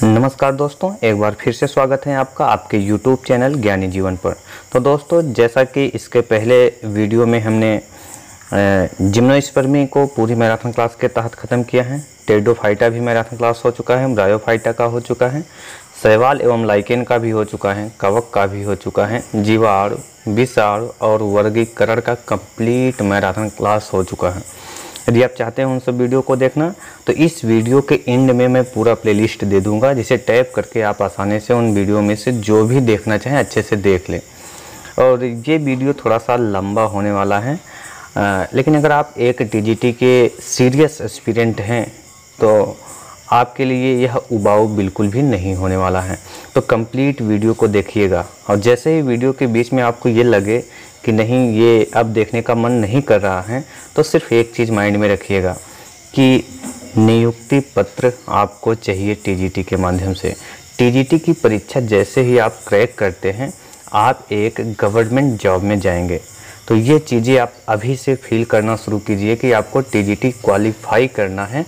नमस्कार दोस्तों, एक बार फिर से स्वागत है आपका आपके YouTube चैनल ज्ञानी जीवन पर। तो दोस्तों, जैसा कि इसके पहले वीडियो में हमने जिम्नोस्पर्मी को पूरी मैराथन क्लास के तहत ख़त्म किया है। टेरिडोफाइटा भी मैराथन क्लास हो चुका है, ब्रायोफाइटा का हो चुका है, शैवाल एवं लाइकेन का भी हो चुका है, कवक का भी हो चुका है, जीवाणु, विषाणु और वर्गीकरण का कंप्लीट मैराथन क्लास हो चुका है। यदि आप चाहते हैं उन सब वीडियो को देखना तो इस वीडियो के एंड में मैं पूरा प्लेलिस्ट दे दूंगा, जिसे टैप करके आप आसानी से उन वीडियो में से जो भी देखना चाहें अच्छे से देख लें। और ये वीडियो थोड़ा सा लंबा होने वाला है, लेकिन अगर आप एक टीजीटी के सीरियस एस्पिरेंट हैं तो आपके लिए यह उबाऊ बिल्कुल भी नहीं होने वाला है। तो कंप्लीट वीडियो को देखिएगा, और जैसे ही वीडियो के बीच में आपको ये लगे कि नहीं ये अब देखने का मन नहीं कर रहा है, तो सिर्फ एक चीज़ माइंड में रखिएगा कि नियुक्ति पत्र आपको चाहिए टीजीटी के माध्यम से। टीजीटी की परीक्षा जैसे ही आप क्रैक करते हैं, आप एक गवर्नमेंट जॉब में जाएंगे। तो ये चीज़ें आप अभी से फील करना शुरू कीजिए कि आपको टीजीटी क्वालिफाई करना है,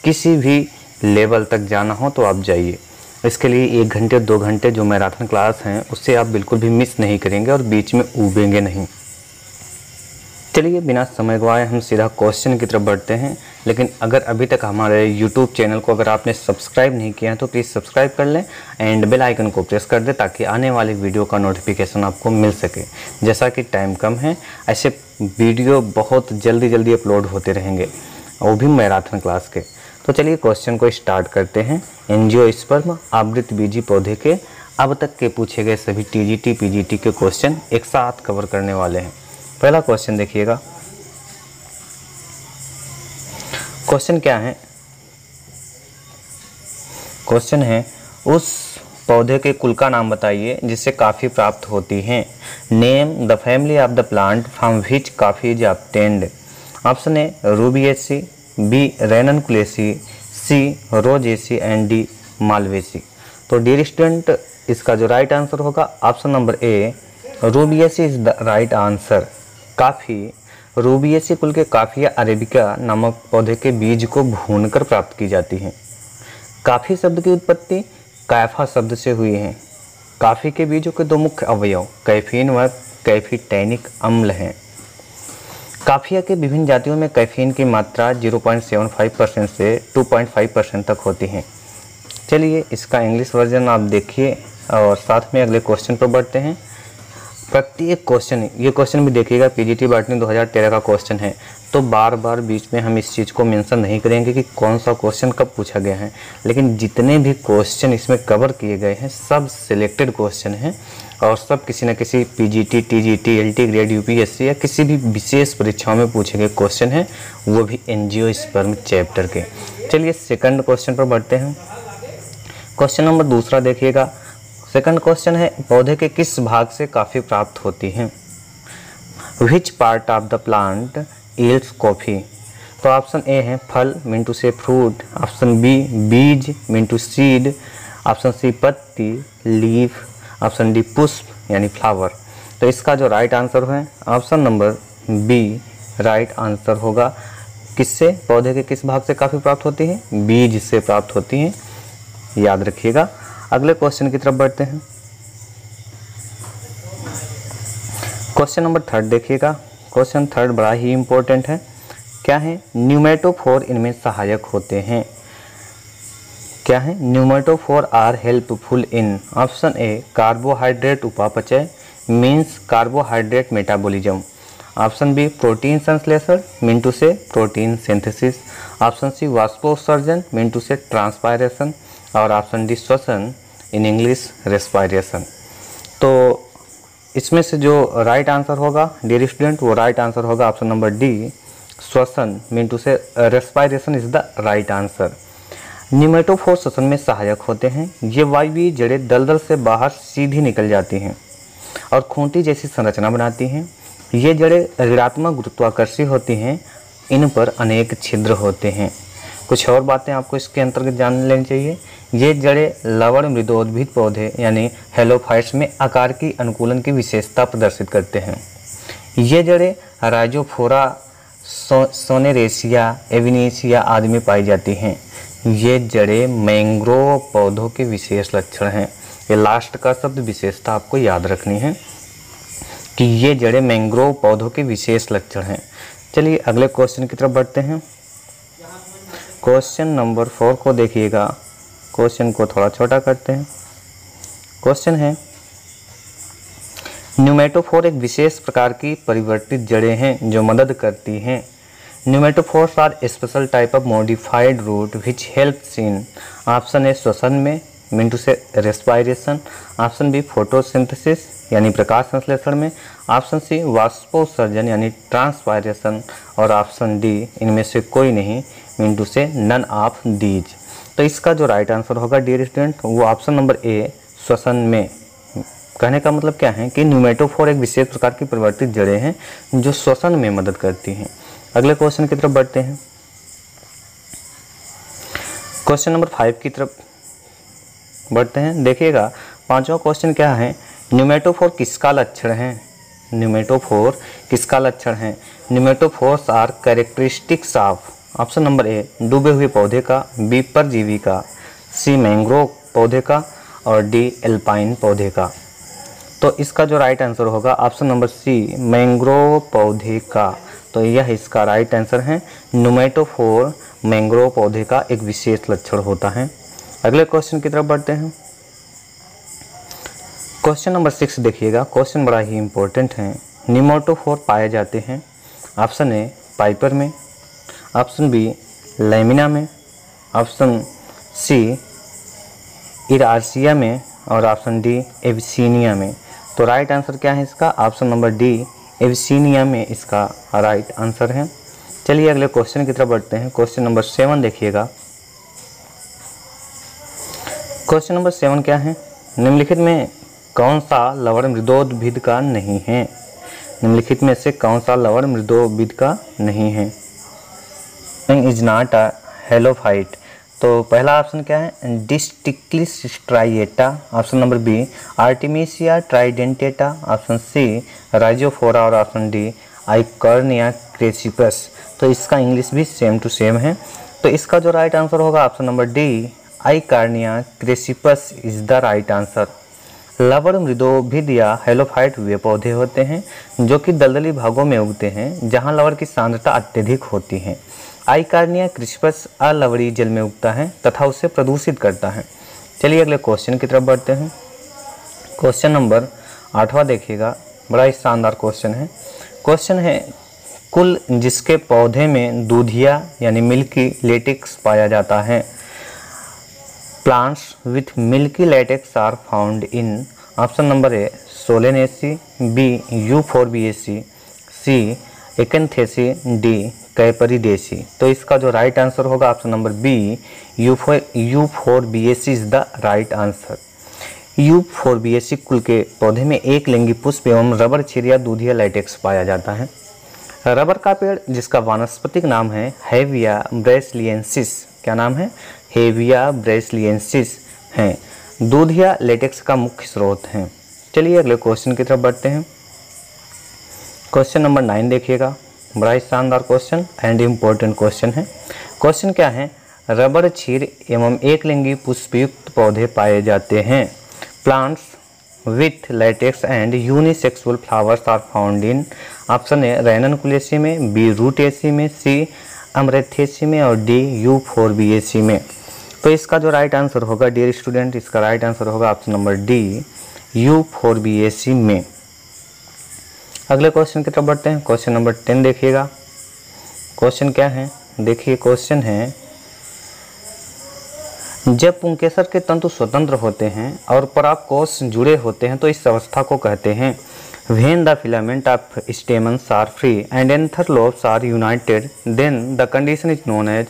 किसी भी लेवल तक जाना हो तो आप जाइए। इसके लिए 1 घंटे 2 घंटे जो मैराथन क्लास हैं उससे आप बिल्कुल भी मिस नहीं करेंगे और बीच में ऊबेंगे नहीं। चलिए बिना समय गवाए हम सीधा क्वेश्चन की तरफ बढ़ते हैं। लेकिन अगर अभी तक हमारे YouTube चैनल को अगर आपने सब्सक्राइब नहीं किया है तो प्लीज़ सब्सक्राइब कर लें एंड बेल आइकन को प्रेस कर दें, ताकि आने वाली वीडियो का नोटिफिकेशन आपको मिल सके। जैसा कि टाइम कम है, ऐसे वीडियो बहुत जल्दी अपलोड होते रहेंगे, वो भी मैराथन क्लास के। तो चलिए क्वेश्चन को स्टार्ट करते हैं। एंजियोस्पर्म आवृतबीजी पौधे के अब तक के पूछे गए सभी टीजीटी पीजीटी के क्वेश्चन एक साथ कवर करने वाले हैं। पहला क्वेश्चन देखिएगा। क्वेश्चन क्या है? क्वेश्चन है उस पौधे के कुल का नाम बताइए जिससे कॉफी प्राप्त होती है। Name the family of the plant from which coffee is obtained. Option A Rubiaceae, B Ranunculaceae, C Rosaceae and D Malvaceae. तो डियर स्टूडेंट, इसका जो राइट आंसर होगा option number A Rubiaceae is the right answer. Coffee Rubiaceae कुल के काफिया arabica नामक पौधे के बीज को भूनकर प्राप्त की जाती है। काफ़ी शब्द की उत्पत्ति कैफा शब्द से हुई है। काफ़ी के बीजों के 2 मुख्य अवयव कैफीन व कैफीटैनिक अम्ल हैं। काफिया के विभिन्न जातियों में कैफीन की मात्रा 0.75% से 2.5% तक होती है। चलिए इसका इंग्लिश वर्जन आप देखिए और साथ में अगले क्वेश्चन पर बढ़ते हैं। प्रत्येक क्वेश्चन, ये क्वेश्चन भी देखिएगा, पीजीटी बॉटनी 2013 का क्वेश्चन है, तो बार बार बीच में हम इस चीज़ को मेंशन नहीं करेंगे कि कौन सा क्वेश्चन कब पूछा गया है। लेकिन जितने भी क्वेश्चन इसमें कवर किए गए हैं सब सिलेक्टेड क्वेश्चन हैं और सब किसी न किसी PGT, TGT, LT grade, UPSC या किसी भी विशेष परीक्षाओं में पूछे गए क्वेश्चन हैं, वो भी एंजियोस्पर्म चैप्टर के। चलिए सेकंड क्वेश्चन पर बढ़ते हैं। क्वेश्चन नंबर 2 देखिएगा। सेकंड क्वेश्चन है पौधे के किस भाग से कॉफ़ी प्राप्त होती है। Which part of the plant yields coffee. तो ऑप्शन ए है फल mean to say fruit, option B बीज mean to seed, option C पत्ती लीफ, ऑप्शन डी पुष्प यानी फ्लावर। तो इसका जो राइट आंसर है option number B right answer होगा। किससे, पौधे के किस भाग से काफ़ी प्राप्त होती है? बीज से प्राप्त होती है, याद रखिएगा। अगले क्वेश्चन की तरफ बढ़ते हैं। क्वेश्चन नंबर 3 देखिएगा। क्वेश्चन 3 बड़ा ही इम्पोर्टेंट है। क्या है? न्यूमेटोफोर इनमें सहायक होते हैं। क्या है? Pneumatophore are helpful in. Option A carbohydrate उपापचय means carbohydrate metabolism, option B protein संश्लेषण mean to say protein synthesis, option C वाष्पोत्सर्जन मीन टू से ट्रांसपायरेशन, और ऑप्शन डी श्वसन इन इंग्लिश रेस्पायरेशन। तो इसमें से जो राइट आंसर होगा डियर स्टूडेंट, वो राइट आंसर होगा ऑप्शन नंबर डी श्वसन mean to say respiration is the right answer. Pneumatophore श्वसन में सहायक होते हैं। ये वायवीय जड़ें दलदल से बाहर सीधी निकल जाती हैं और खूंटी जैसी संरचना बनाती हैं। ये जड़ें ऋणात्मक गुरुत्वाकर्षी होती हैं, इन पर अनेक छिद्र होते हैं। कुछ और बातें आपको इसके अंतर्गत जान लेनी चाहिए। ये जड़ें लवण मृदोद्भिद पौधे यानी हेलोफाइट्स में आकार की अनुकूलन की विशेषता प्रदर्शित करते हैं। ये जड़ें राइजोफोरा, सोनेरेसिया, एविनेसिया आदि में पाई जाती हैं। ये जड़ें मैंग्रोव पौधों के विशेष लक्षण हैं। ये लास्ट का शब्द विशेषता आपको याद रखनी है कि ये जड़ें मैंग्रोव पौधों के विशेष लक्षण हैं। चलिए अगले क्वेश्चन की तरफ बढ़ते हैं। क्वेश्चन नंबर 4 को देखिएगा। क्वेश्चन को थोड़ा छोटा करते हैं। क्वेश्चन है, न्यूमेटोफोर एक विशेष प्रकार की परिवर्तित जड़ें हैं जो मदद करती हैं। Pneumatophores are special type of modified root which helps in option A श्वसन में, mean to say respiration, option B photosynthesis यानी प्रकाश संश्लेषण में, ऑप्शन सी वाष्पोत्सर्जन यानी ट्रांसपायरेशन, और ऑप्शन डी इनमें से कोई नहीं, मीन टू से नन ऑफ दीज। तो इसका जो राइट आंसर होगा डियर स्टूडेंट वो ऑप्शन नंबर ए श्वसन में। कहने का मतलब क्या है कि न्यूमेटोफोर एक विशेष प्रकार की परिवर्तित जड़ें हैं जो श्वसन में मदद करती हैं। अगले क्वेश्चन की तरफ बढ़ते हैं। क्वेश्चन नंबर 5 की तरफ बढ़ते हैं। देखिएगा 5वां क्वेश्चन क्या है, न्यूमेटोफोर किसका लक्षण है। न्यूमेटोफोर किसका लक्षण है। Pneumatophores are characteristics of, option number A डूबे हुए पौधे का, बी परजीवी का, सी मैंग्रोव पौधे का, और डी एल्पाइन पौधे का। तो इसका जो राइट आंसर होगा ऑप्शन नंबर सी मैंग्रोव पौधे का। तो यह इसका राइट आंसर है। न्यूमेटोफोर मैंग्रोव पौधे का एक विशेष लक्षण होता है। अगले क्वेश्चन की तरफ बढ़ते हैं। क्वेश्चन नंबर 6 देखिएगा। क्वेश्चन बड़ा ही इंपॉर्टेंट है। न्यूमेटोफोर पाए जाते हैं ऑप्शन ए पाइपर में, ऑप्शन बी लैमिना में, ऑप्शन सी इरासिया में, और ऑप्शन डी एविसीनिया में। तो राइट आंसर क्या है इसका, ऑप्शन नंबर डी एविसीनिया में इसका राइट आंसर है। चलिए अगले क्वेश्चन की तरफ बढ़ते हैं। क्वेश्चन नंबर 7 देखिएगा। क्वेश्चन नंबर 7 क्या है, निम्नलिखित में कौन सा लवण मृदोद्भिद का नहीं है। निम्नलिखित में से कौन सा लवण मृदोद्भिद का नहीं है। Is not a halophyte. तो पहला ऑप्शन क्या है, Distichlis striata, option number B Artemisia tridentata, option C Rhizophora, और ऑप्शन डी आइकॉर्निया क्रेसिपस। तो इसका इंग्लिश भी सेम टू सेम है। तो इसका जो राइट आंसर होगा option number D Eichhornia crassipes is the right answer. लवण मृदोभिद या हेलोफाइट वे पौधे होते हैं जो कि दलदली भागों में उगते हैं जहां लवण की सांद्रता अत्यधिक होती है। आइकॉर्निया क्रेसिपस अलवणीय जल में उगता है तथा उसे प्रदूषित करता है। चलिए अगले क्वेश्चन की तरफ बढ़ते हैं। क्वेश्चन नंबर 8वां देखिएगा। बड़ा ही शानदार क्वेश्चन है। क्वेश्चन है, कुल जिसके पौधे में दूधिया यानी मिल्की लेटेक्स पाया जाता है। Plants with milky latex are found in, option number A Solanaceae, B Euphorbiaceae, C Acanthaceae, D Capparidaceae. तो इसका जो राइट आंसर होगा option number B Euphorbiaceae is the right answer. Euphorbiaceae कुल के पौधे में एक लिंगी पुष्प एवं रबर क्षीर या दूधिया लेटेक्स पाया जाता है। रबर का पेड़ जिसका वानस्पतिक नाम है हेविया ब्रेसिलियंसिस, क्या नाम है, हेविया ब्रेसिलियंसिस है। दूधिया लेटेक्स का मुख्य स्रोत है। चलिए अगले क्वेश्चन की तरफ बढ़ते हैं। क्वेश्चन नंबर 9 देखिएगा। बड़ा ही शानदार क्वेश्चन एंड इम्पोर्टेंट क्वेश्चन है। क्वेश्चन क्या है, रबर क्षीर एवं एक लिंगी पुष्पयुक्त पौधे पाए जाते हैं। Plants with latex and unisexual flowers are found in, option A Ranunculaceae में, बी रूटेसी में, सी अमरेथेसी में, और डी यूफोर्बिएसी में। तो इसका जो राइट आंसर होगा डियर स्टूडेंट, इसका राइट आंसर होगा ऑप्शन नंबर डी यूफोर्बिएसी में। अगले क्वेश्चन की तरफ बढ़ते हैं। क्वेश्चन नंबर 10 देखिएगा। क्वेश्चन क्या है, देखिए क्वेश्चन है, जब पुंकेसर के तंतु स्वतंत्र होते हैं और परागकोश जुड़े होते हैं तो इस अवस्था को कहते हैं। When the filament of stamens are free and anther lobes are united, then the condition is known as,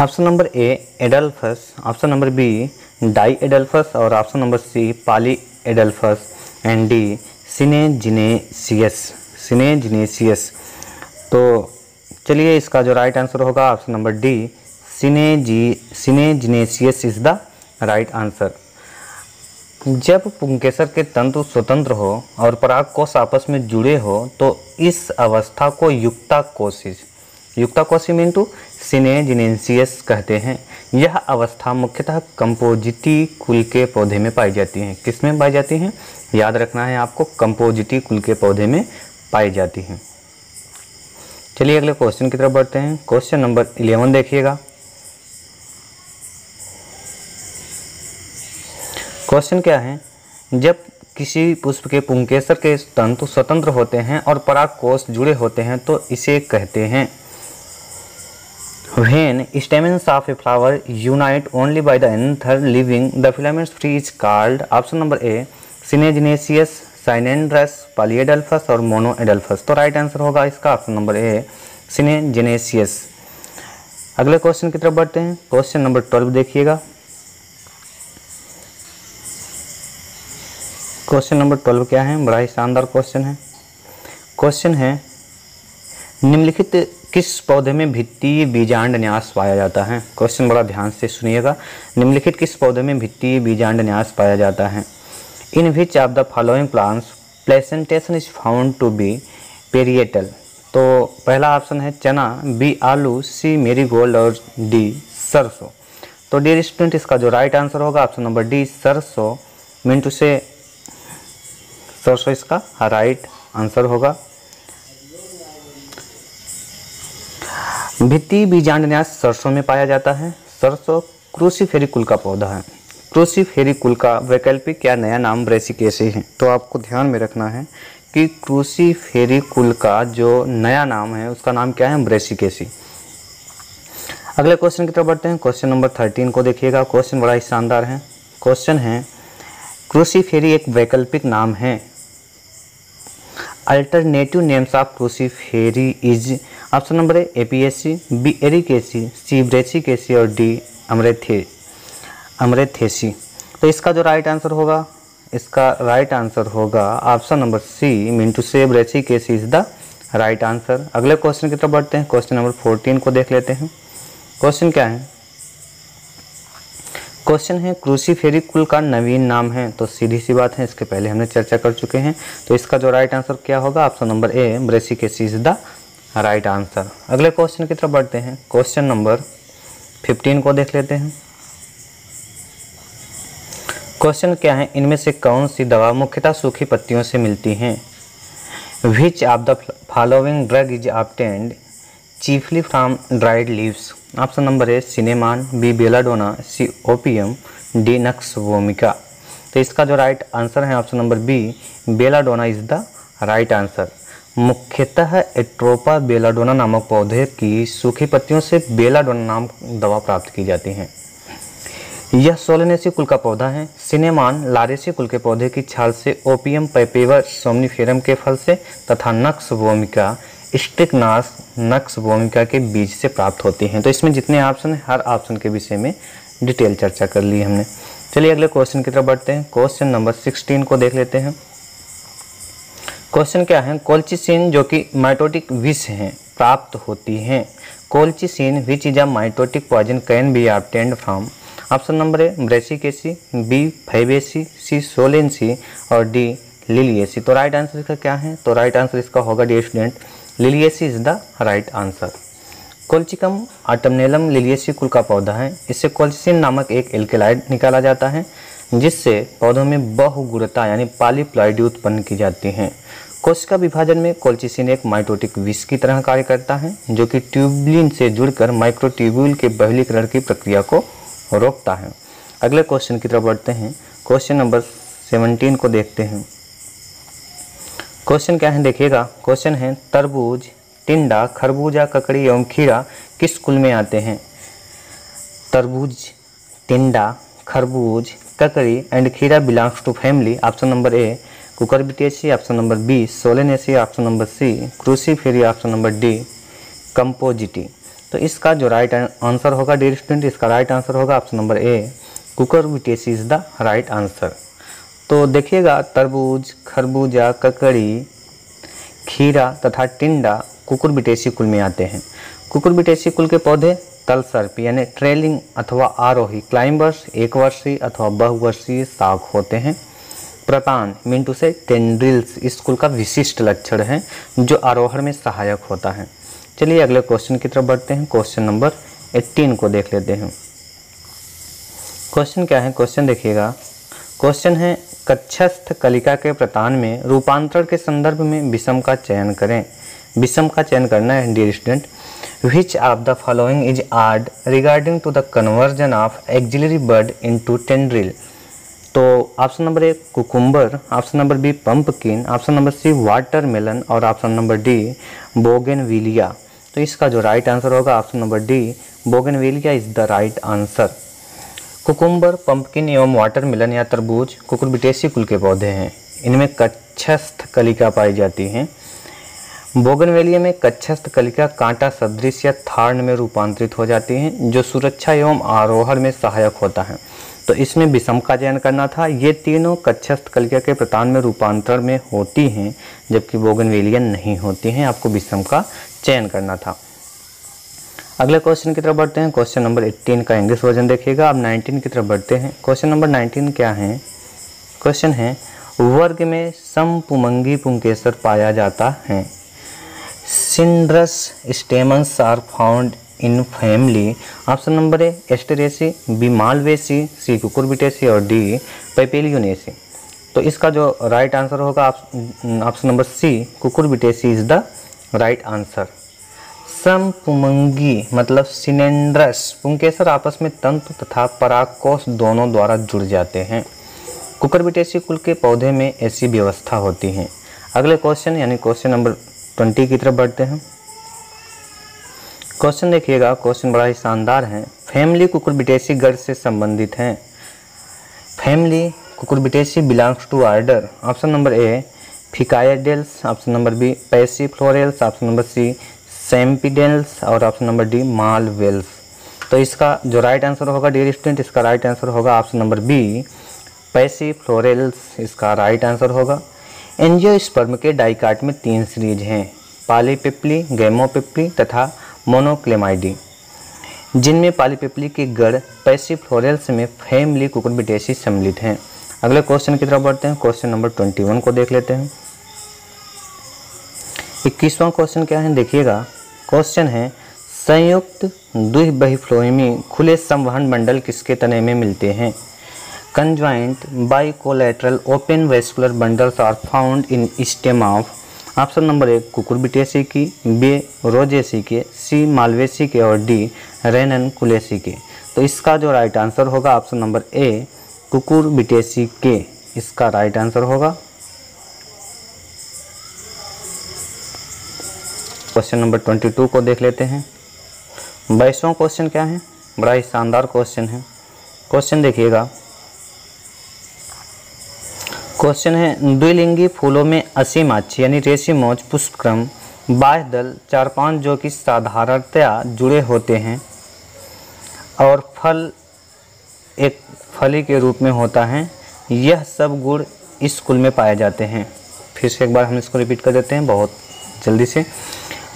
option number A adelphous, option number B diadelphous, और option number C polyadelphous, and D syngenesious. तो चलिए इसका जो right answer होगा option number D syngenesious is the right answer. जब पुंकेसर के तंतु स्वतंत्र हो और परागकोश आपस में जुड़े हो तो इस अवस्था को युक्ताकोशी मीन टू सिनेजिनेंसियस कहते हैं। यह अवस्था मुख्यतः कंपोजिटी कुल के पौधे में पाई जाती है। किस में पाई जाती हैं? याद रखना है आपको, कंपोजिटी कुल के पौधे में पाई जाती हैं। चलिए अगले क्वेश्चन की तरफ बढ़ते हैं। क्वेश्चन नंबर 11 देखिएगा। क्वेश्चन क्या है? जब किसी पुष्प के पुंकेसर के तंतु स्वतंत्र होते हैं और परागकोश जुड़े होते हैं तो इसे कहते हैं। When stamens of a flower unite only by the anther leaving the filaments free is called option number A Synagenesis, Cynandrus, Polyadelphus और Monoadelphus। तो राइट आंसर होगा इसका ऑप्शन नंबर ए Synagenesis। अगले क्वेश्चन की तरफ बढ़ते हैं। क्वेश्चन नंबर 12 देखिएगा। क्वेश्चन नंबर 12 क्या है? बड़ा ही शानदार क्वेश्चन है। क्वेश्चन है निम्नलिखित किस पौधे में भित्तीय बीजांड न्यास पाया जाता है? क्वेश्चन बड़ा ध्यान से सुनिएगा। निम्नलिखित किस पौधे में भित्तीय बीजांड न्यास पाया जाता है? In which of the following plants placentation is found to be parietal. तो पहला ऑप्शन है चना, बी आलू, सी मेरीगोल्ड और डी सरसों। तो डियर स्टूडेंट इसका जो राइट आंसर होगा ऑप्शन नंबर डी सरसों। मिंटू से सरसों इसका राइट आंसर होगा। भित्तीय बीजांडन्यास सरसों में पाया जाता है। सरसों क्रूसीफेरी कुल का पौधा है। क्रूसीफेरी कुल का वैकल्पिक या नया नाम ब्रेसिकेसी है। तो आपको ध्यान में रखना है कि क्रूसीफेरी कुल का जो नया नाम है उसका नाम क्या है? ब्रेसिकेसी। अगले क्वेश्चन की तरफ बढ़ते हैं। क्वेश्चन नंबर 13 को देखिएगा। क्वेश्चन बड़ा ही शानदार है। क्वेश्चन है क्रूसीफेरी एक वैकल्पिक नाम है। Alternative names of Cruciferae is option number A Apiaceae, B Ericaceae, C Brassicaceae और डी अमरेथेसी। तो इसका जो राइट आंसर होगा, इसका राइट आंसर होगा option number C mean to say Brassicaceae is the right answer. अगले क्वेश्चन की तरफ बढ़ते हैं। क्वेश्चन नंबर 14 को देख लेते हैं। क्वेश्चन क्या है? क्वेश्चन है क्रूसीफेरी कुल का नवीन नाम है। तो सीधी सी बात है, इसके पहले हमने चर्चा कर चुके हैं। तो इसका जो राइट आंसर क्या होगा? Option number A Brassicaceae is the right answer. अगले क्वेश्चन की तरफ बढ़ते हैं। क्वेश्चन नंबर 15 को देख लेते हैं। क्वेश्चन क्या है? इनमें से कौन सी दवा मुख्यतः सूखी पत्तियों से मिलती हैं? Which of the following drug is obtained chiefly from dried leaves. Option number A cinnamon, B belladonna, C opium, D nux vomica. तो इसका जो राइट आंसर है option number B belladonna is the right answer. मुख्यतः Atropa belladonna नामक पौधे की सूखी पत्तियों से बेलाडोना नाम दवा प्राप्त की जाती है। यह सोलेनेसी कुल का पौधा है। सिनेमान लारेसी कुल के पौधे की छाल से, ओपियम पैपेवर सोमनिफेरम के फल से तथा नक्स वोमिका स्ट्रिकनास नक्स वोमिका के बीज से प्राप्त होती हैं। तो इसमें जितने ऑप्शन हैं हर ऑप्शन के विषय में डिटेल चर्चा कर ली हमने। चलिए अगले क्वेश्चन की तरफ बढ़ते हैं। क्वेश्चन नंबर 16 को देख लेते हैं। क्वेश्चन क्या है? कोल्चिसिन जो कि माइटोटिक विष हैं प्राप्त होती हैं। Colchicine which is a mitotic poison can be obtained from. Option number A Brassicaceae, B Fabaceae, C Solanaceae और डी लिलिएसी। तो राइट आंसर इसका क्या है? तो राइट आंसर इसका होगा dear student Liliaceae is the right answer. Colchicum autumnale Liliaceae कुल का पौधा है। इससे कोल्चिसिन नामक एक एल्केलाइड निकाला जाता है जिससे पौधों में बहुगुणता यानी पॉलीप्लॉइडी उत्पन्न की जाती हैं। कोशिका विभाजन में कोल्चिसिन एक माइटोटिक विष की तरह कार्य करता है जो कि ट्यूबुलिन से जुड़कर माइक्रोट्यूब्यूल के बहुलीकरण की प्रक्रिया को रोकता है। अगले क्वेश्चन की तरफ बढ़ते हैं। क्वेश्चन नंबर 17 को देखते हैं। क्वेश्चन क्या है देखिएगा। क्वेश्चन है तरबूज, टिंडा, खरबूजा, ककड़ी एवं खीरा किस कुल में आते हैं? तरबूज, टिंडा, खरबूज, ककड़ी एंड खीरा belongs to family. Option number A Cucurbitaceae, option number B Solanaceae, option number C Cruciferae, option number D Compositae. तो इसका जो राइट आंसर होगा डियर स्टूडेंट, इसका राइट आंसर होगा option number A Cucurbitaceae is the right answer. तो देखिएगा तरबूज, खरबूजा, ककड़ी, खीरा तथा टिंडा कुकुरबिटेसी कुल में आते हैं। कुकुरबिटेसी कुल के पौधे तलसर्प यानी ट्रेलिंग अथवा आरोही क्लाइंबर्स, एक वर्षीय अथवा बहुवर्षीय शाख होते हैं। प्रतान मिंटू से टेंड्रिल्स इस कुल का विशिष्ट लक्षण है जो आरोहण में सहायक होता है। चलिए अगले क्वेश्चन की तरफ बढ़ते हैं। क्वेश्चन नंबर 18 को देख लेते हैं। क्वेश्चन क्या है, क्वेश्चन देखिएगा। क्वेश्चन है कक्षस्थ कलिका के प्रतान में रूपांतरण के संदर्भ में विषम का चयन करें। विषम का चयन करना है dear student. Which of the following is odd regarding to the conversion of axillary bud into tendril. तो option number A cucumber, option number B pumpkin, option number C watermelon और ऑप्शन नंबर डी बोगनविलिया। तो इसका जो right answer होगा option number D bougainvillea is the right answer. Cucumber, pumpkin एवं watermelon या तरबूज Cucurbitaceae कुल के पौधे हैं। इनमें कक्षस्थ कलिका पाई जाती हैं। बोगनवेलिया में कक्षस्थ कलिका कांटा सदृश या थार्ण में रूपांतरित हो जाती हैं, जो सुरक्षा एवं आरोहण में सहायक होता है। तो इसमें विषम का चयन करना था। ये तीनों कक्षस्थ कलिका के प्रतान में रूपांतरण में होती हैं, जबकि बोगनवेलिया नहीं होती हैं। आपको विषम का चयन करना था। अगले क्वेश्चन की तरफ बढ़ते हैं। क्वेश्चन नंबर 18 का इंग्लिश वर्जन देखिएगा। अब 19 की तरफ बढ़ते हैं। क्वेश्चन नंबर 19 क्या है, क्वेश्चन है वर्ग में समपुमंगी पुंकेसर पाया जाता है। Synandrous stamens are found in family. Option number A Asteraceae, B Malvaceae, C Cucurbitaceae और डी पैपेलियोनेसी। तो इसका जो राइट आंसर होगा option number C Cucurbitaceae is the right answer. समपुमंगी मतलब सिनेंड्रस पुंकेसर आपस में तंतु तथा परागकोश दोनों द्वारा जुड़ जाते हैं। कुकुरबिटेसी कुल के पौधे में ऐसी व्यवस्था होती है। अगले क्वेश्चन यानी क्वेश्चन नंबर 20 की तरफ बढ़ते हैं। क्वेश्चन देखिएगा, क्वेश्चन बड़ा ही शानदार है। फैमिली कुकुरबिटेसी गण से संबंधित हैं। Family Cucurbitaceae belongs to order. Option number A Ficoidales, option number B Passiflorales, option number C Sapindales और ऑप्शन नंबर डी मालवेल्स। तो इसका जो राइट आंसर होगा डियर स्टूडेंट, इसका राइट आंसर होगा ऑप्शन नंबर बी पैसिफ्लोरेल्स, इसका right answer होगा। Angiosperm के डाइकाट में 3 सीरीज हैं, पॉलीपिप्ली, गैमोपिप्ली तथा मोनोक्लेमाइडी, जिनमें पॉलीपिप्ली के गण पैसिफ्लोरेल्स में फैमिली कुकुरबिटेसी सम्मिलित हैं। अगले क्वेश्चन की तरफ बढ़ते हैं। क्वेश्चन नंबर 21 को देख लेते हैं। 21वां क्वेश्चन क्या है देखिएगा। क्वेश्चन है संयुक्त द्विबहिफ्लोएमी खुले संवहन मंडल किसके तने में मिलते हैं। Conjoint bicollateral open vascular bundles are found in stem of. Option number A Cucurbitaceae की, बी रोजेसी के, सी मालवेसी के और डी रेननकुलेसी के। तो इसका जो राइट आंसर होगा ऑप्शन नंबर ए कुकुरबिटेसी के, इसका राइट आंसर होगा। क्वेश्चन नंबर 22 को देख लेते हैं। 22वां क्वेश्चन क्या है, बड़ा ही शानदार क्वेश्चन है। क्वेश्चन देखिएगा। क्वेश्चन है द्विलिंगी फूलों में असीमाक्षी यानी रेसिमोज पुष्पक्रम बाह्य दल 4-5 जो कि साधारणतया जुड़े होते हैं और फल एक फली के रूप में होता है। यह सब गुण इस कुल में पाए जाते हैं। फिर से एक बार हम इसको रिपीट कर देते हैं बहुत जल्दी से।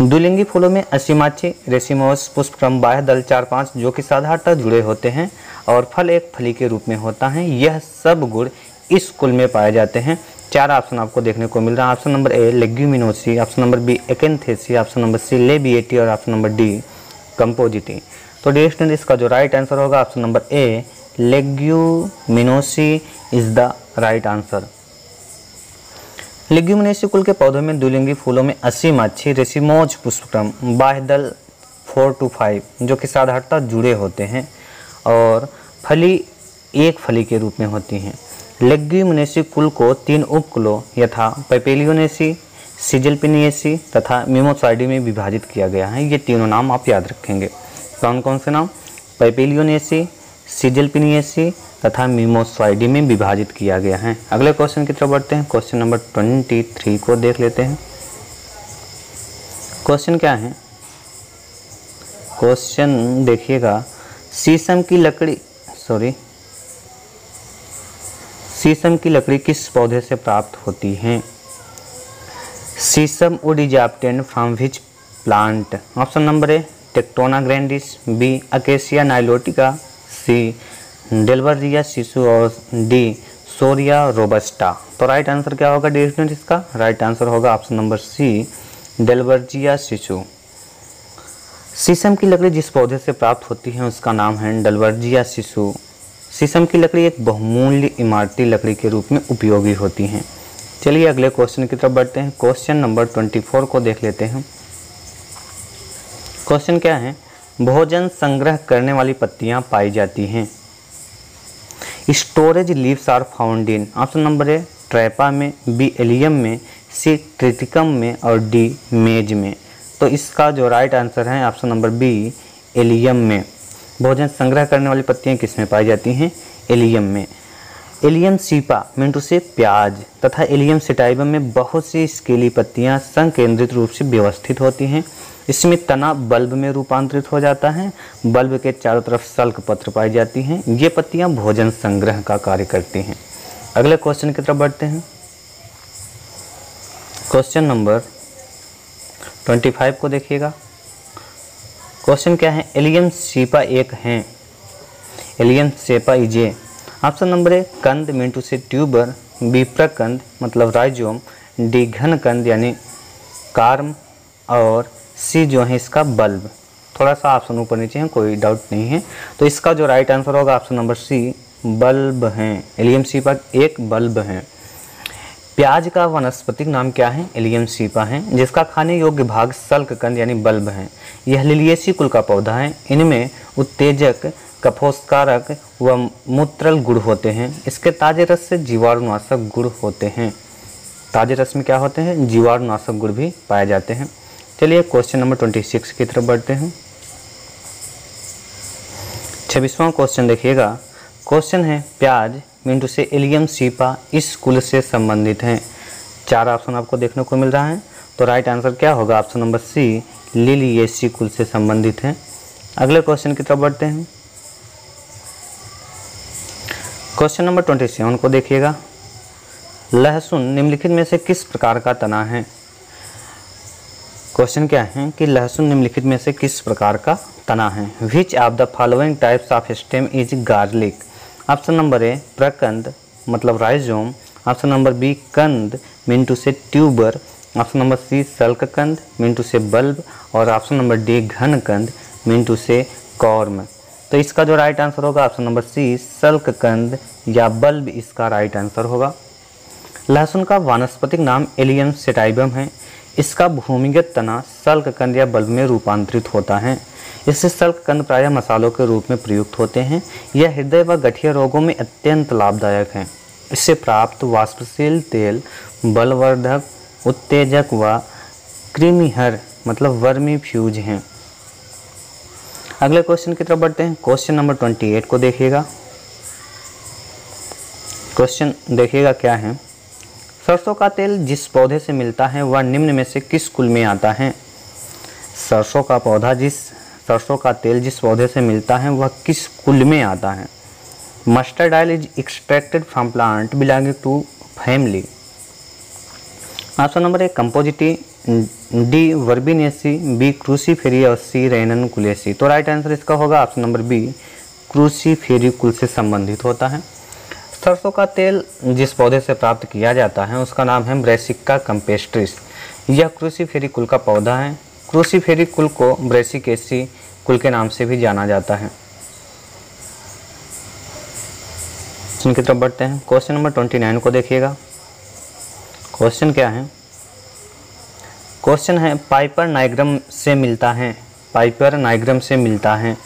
द्विलिंगी फूलों में असीमाक्षी रेसिमोस पुष्पक्रम बाह्य दल 4-5 जो कि साधारणतः जुड़े होते हैं और फल एक फली के रूप में होता है। यह सब गुण इस कुल में पाए जाते हैं। 4 ऑप्शन आपको देखने को मिल रहा है। Option number A Leguminosae, option number B Acanthaceae, option number C Labiatae और ऑप्शन नंबर डी कंपोजिटी। तो डियर स्टूडेंट इसका जो राइट आंसर होगा option number A Leguminosae is the right answer. Leguminosae कुल के पौधों में द्विलिंगी फूलों में असीमाक्षी रेसिमोज पुष्पक्रम बाह्य दल 4 to 5 जो कि साधारणतः जुड़े होते हैं और फली एक फली के रूप में होती हैं। लेग्यूमिनेसी कुल को 3 उपकुलों यथा पैपेलियोनेसी, सिजिलपिनिएसी तथा मिमोसॉइडी में विभाजित किया गया है। ये तीनों नाम आप याद रखेंगे। कौन कौन से नाम, पैपेलियोनेसी, सिजिलपिनिएसी तथा मिमोसॉइडी में विभाजित किया गया है। अगले क्वेश्चन की तरफ बढ़ते हैं। क्वेश्चन नंबर 23 को देख लेते हैं। क्वेश्चन क्या है, क्वेश्चन देखिएगा। शीशम की लकड़ी किस पौधे से प्राप्त होती है। Shisham wood is obtained from which plant. Option number A Tectona grandis, B Acacia nilotica, C Dalbergia sissoo और डी सोरिया रोबस्टा। तो राइट आंसर क्या होगा डियर स्टूडेंट, इसका राइट आंसर होगा option number C Dalbergia sissoo. शीशम की लकड़ी जिस पौधे से प्राप्त होती है उसका नाम है डलवर्जिया शिशु। शीशम की लकड़ी एक बहुमूल्य इमारती लकड़ी के रूप में उपयोगी होती हैं। चलिए अगले क्वेश्चन की तरफ बढ़ते हैं। क्वेश्चन नंबर 24 को देख लेते हैं। क्वेश्चन क्या है? भोजन संग्रह करने वाली पत्तियां पाई जाती हैं। Storage leaves are found in, option number A Trapa में, बी एलियम में, सी ट्रिटिकम में और डी मेज में। तो इसका जो राइट आंसर है ऑप्शन नंबर बी एलियम में। भोजन संग्रह करने वाली पत्तियां किस में पाई जाती हैं? एलियम में। एलियम सीपा मिंटू से प्याज तथा एलियम सेटाइबम में बहुत सी स्केली पत्तियां संकेंद्रित रूप से व्यवस्थित होती हैं। इसमें तना बल्ब में रूपांतरित हो जाता है। बल्ब के चारों तरफ सल्क पत्र पाई जाती हैं। ये पत्तियां भोजन संग्रह का कार्य करती हैं। अगले क्वेश्चन की तरफ बढ़ते हैं। क्वेश्चन नंबर 25 को देखिएगा। क्वेश्चन क्या है? एलियम सीपा एक है। Allium cepa is a, option number A कंद मिंटू से ट्यूबर, बी प्रकंद मतलब राइजोम, डी घन कंद यानी कार्म और सी जो है इसका बल्ब। थोड़ा सा ऑप्शन ऊपर नीचे है, कोई डाउट नहीं है। तो इसका जो राइट आंसर होगा ऑप्शन नंबर सी बल्ब हैं। एलियम सीपा एक बल्ब हैं। प्याज का वनस्पतिक नाम क्या है? एलियम सीपा है, जिसका खाने योग्य भाग सल्क कंद यानी बल्ब है। यह लिलिएसी कुल का पौधा है। इनमें उत्तेजक, कफोस्कारक व मूत्रल गुण होते हैं। इसके ताजे रस से जीवाणुनाशक गुण होते हैं। ताजे रस में क्या होते हैं? जीवाणुनाशक गुण भी पाए जाते हैं। चलिए क्वेश्चन नंबर 26 की तरफ बढ़ते हैं। 26वां क्वेश्चन देखिएगा। क्वेश्चन है प्याज मिंटू से एलियम सीपा इस कुल से संबंधित हैं। 4 ऑप्शन आपको देखने को मिल रहा है। तो राइट आंसर क्या होगा? ऑप्शन नंबर सी लिलिएसी कुल से संबंधित है। अगले क्वेश्चन की तरफ बढ़ते हैं। क्वेश्चन नंबर 27 को देखिएगा। लहसुन निम्नलिखित में से किस प्रकार का तना है? क्वेश्चन क्या है कि लहसुन निम्नलिखित में से किस प्रकार का तना है? Which of the following types of stem is garlic? Option number A प्रकंद मतलब राइजोम, ऑप्शन नंबर बी कंद mean to say tuber, option number C सल्क कंद मिंटू से बल्ब और ऑप्शन नंबर डी घन कंद मिंटू से कॉर्म। तो इसका जो राइट आंसर होगा ऑप्शन नंबर सी सल्क कंद या बल्ब इसका राइट आंसर होगा। लहसुन का वानस्पतिक नाम एलियम सेटाइबम है। इसका भूमिगत तना सल्क कंद या बल्ब में रूपांतरित होता है। इससे सल्क कंद प्रायः मसालों के रूप में प्रयुक्त होते हैं। यह हृदय व गठिया रोगों में अत्यंत लाभदायक है। इससे प्राप्त वाष्पशील तेल बलवर्धक, उत्तेजक व कृमिहर मतलब वर्मी फ्यूज हैं। अगले क्वेश्चन की तरफ बढ़ते हैं। क्वेश्चन नंबर 28 को देखिएगा। क्वेश्चन देखिएगा क्या है? सरसों का तेल जिस पौधे से मिलता है वह निम्न में से किस कुल में आता है? सरसों का तेल जिस पौधे से मिलता है वह किस कुल में आता है? Mustard oil is extracted from plant belonging to family. Option number A Compositae, D Verbenaceae, B Cruciferae और सी रेननकुलेसी। तो राइट आंसर इसका होगा ऑप्शन नंबर बी क्रूसीफेरी कुल से संबंधित होता है। सरसों का तेल जिस पौधे से प्राप्त किया जाता है उसका नाम है ब्रेसिका कैम्पेस्ट्रिस। यह क्रूसीफेरी कुल का पौधा है। क्रूसीफेरी कुल को ब्रेसिकेसी कुल के नाम से भी जाना जाता है। इनकी तरफ बढ़ते हैं। क्वेश्चन नंबर 29 को देखिएगा। क्वेश्चन क्या है? क्वेश्चन है पाइपर नाइग्रम से मिलता है। पाइपर नाइग्रम से मिलता है।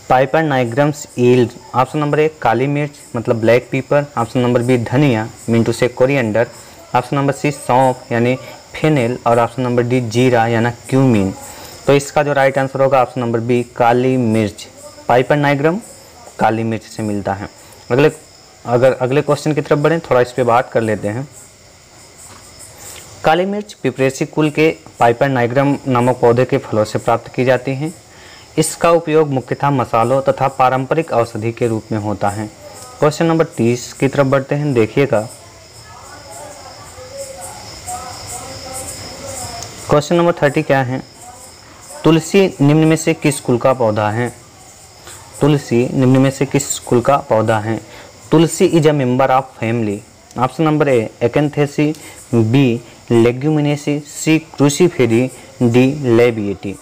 Piper nigrums yield option number A काली मिर्च मतलब ब्लैक पीपर, ऑप्शन नंबर बी धनिया मिंटू से कोरिएंडर, ऑप्शन नंबर सी सौंफ यानी फेनेल और ऑप्शन नंबर डी जीरा यानी क्यूमीन। तो इसका जो राइट आंसर होगा ऑप्शन नंबर बी काली मिर्च। पाइपर नाइग्रम काली मिर्च से मिलता है। अगले क्वेश्चन की तरफ बढ़ें, थोड़ा इस पर बात कर लेते हैं। काली मिर्च पिपरेसी कुल के पाइपर नाइग्रम नामक पौधे के फलों से प्राप्त की जाती हैं। इसका उपयोग मुख्यतः मसालों तथा पारंपरिक औषधि के रूप में होता है। क्वेश्चन नंबर 30 की तरफ बढ़ते हैं। देखिएगा क्वेश्चन नंबर 30 क्या है? तुलसी निम्न में से किस कुल का पौधा है? तुलसी निम्न में से किस कुल का पौधा है? Tulsi is a member of family. Option number A Acanthaceae, B Leguminosae, C Cruciferae, D Labiatae.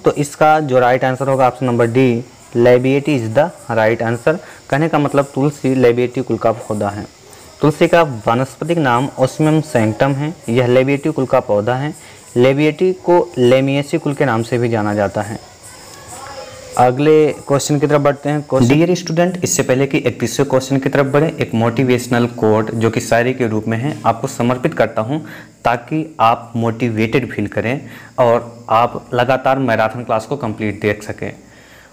तो इसका जो राइट आंसर होगा option number D, Labiatae is the right answer. कहने का मतलब तुलसी लेबिएटी कुल का पौधा है। तुलसी का वानस्पतिक नाम ओस्मियम सैंक्टम है। यह लेबिएटी कुल का पौधा है। लेबिएटी को लेमिएसी कुल के नाम से भी जाना जाता है। अगले क्वेश्चन की तरफ बढ़ते हैं। डियर स्टूडेंट, इससे पहले कि 31वें क्वेश्चन की तरफ बढ़े, एक मोटिवेशनल कोट जो कि शायरी के रूप में है आपको समर्पित करता हूं, ताकि आप मोटिवेटेड फील करें और आप लगातार मैराथन क्लास को कंप्लीट देख सकें।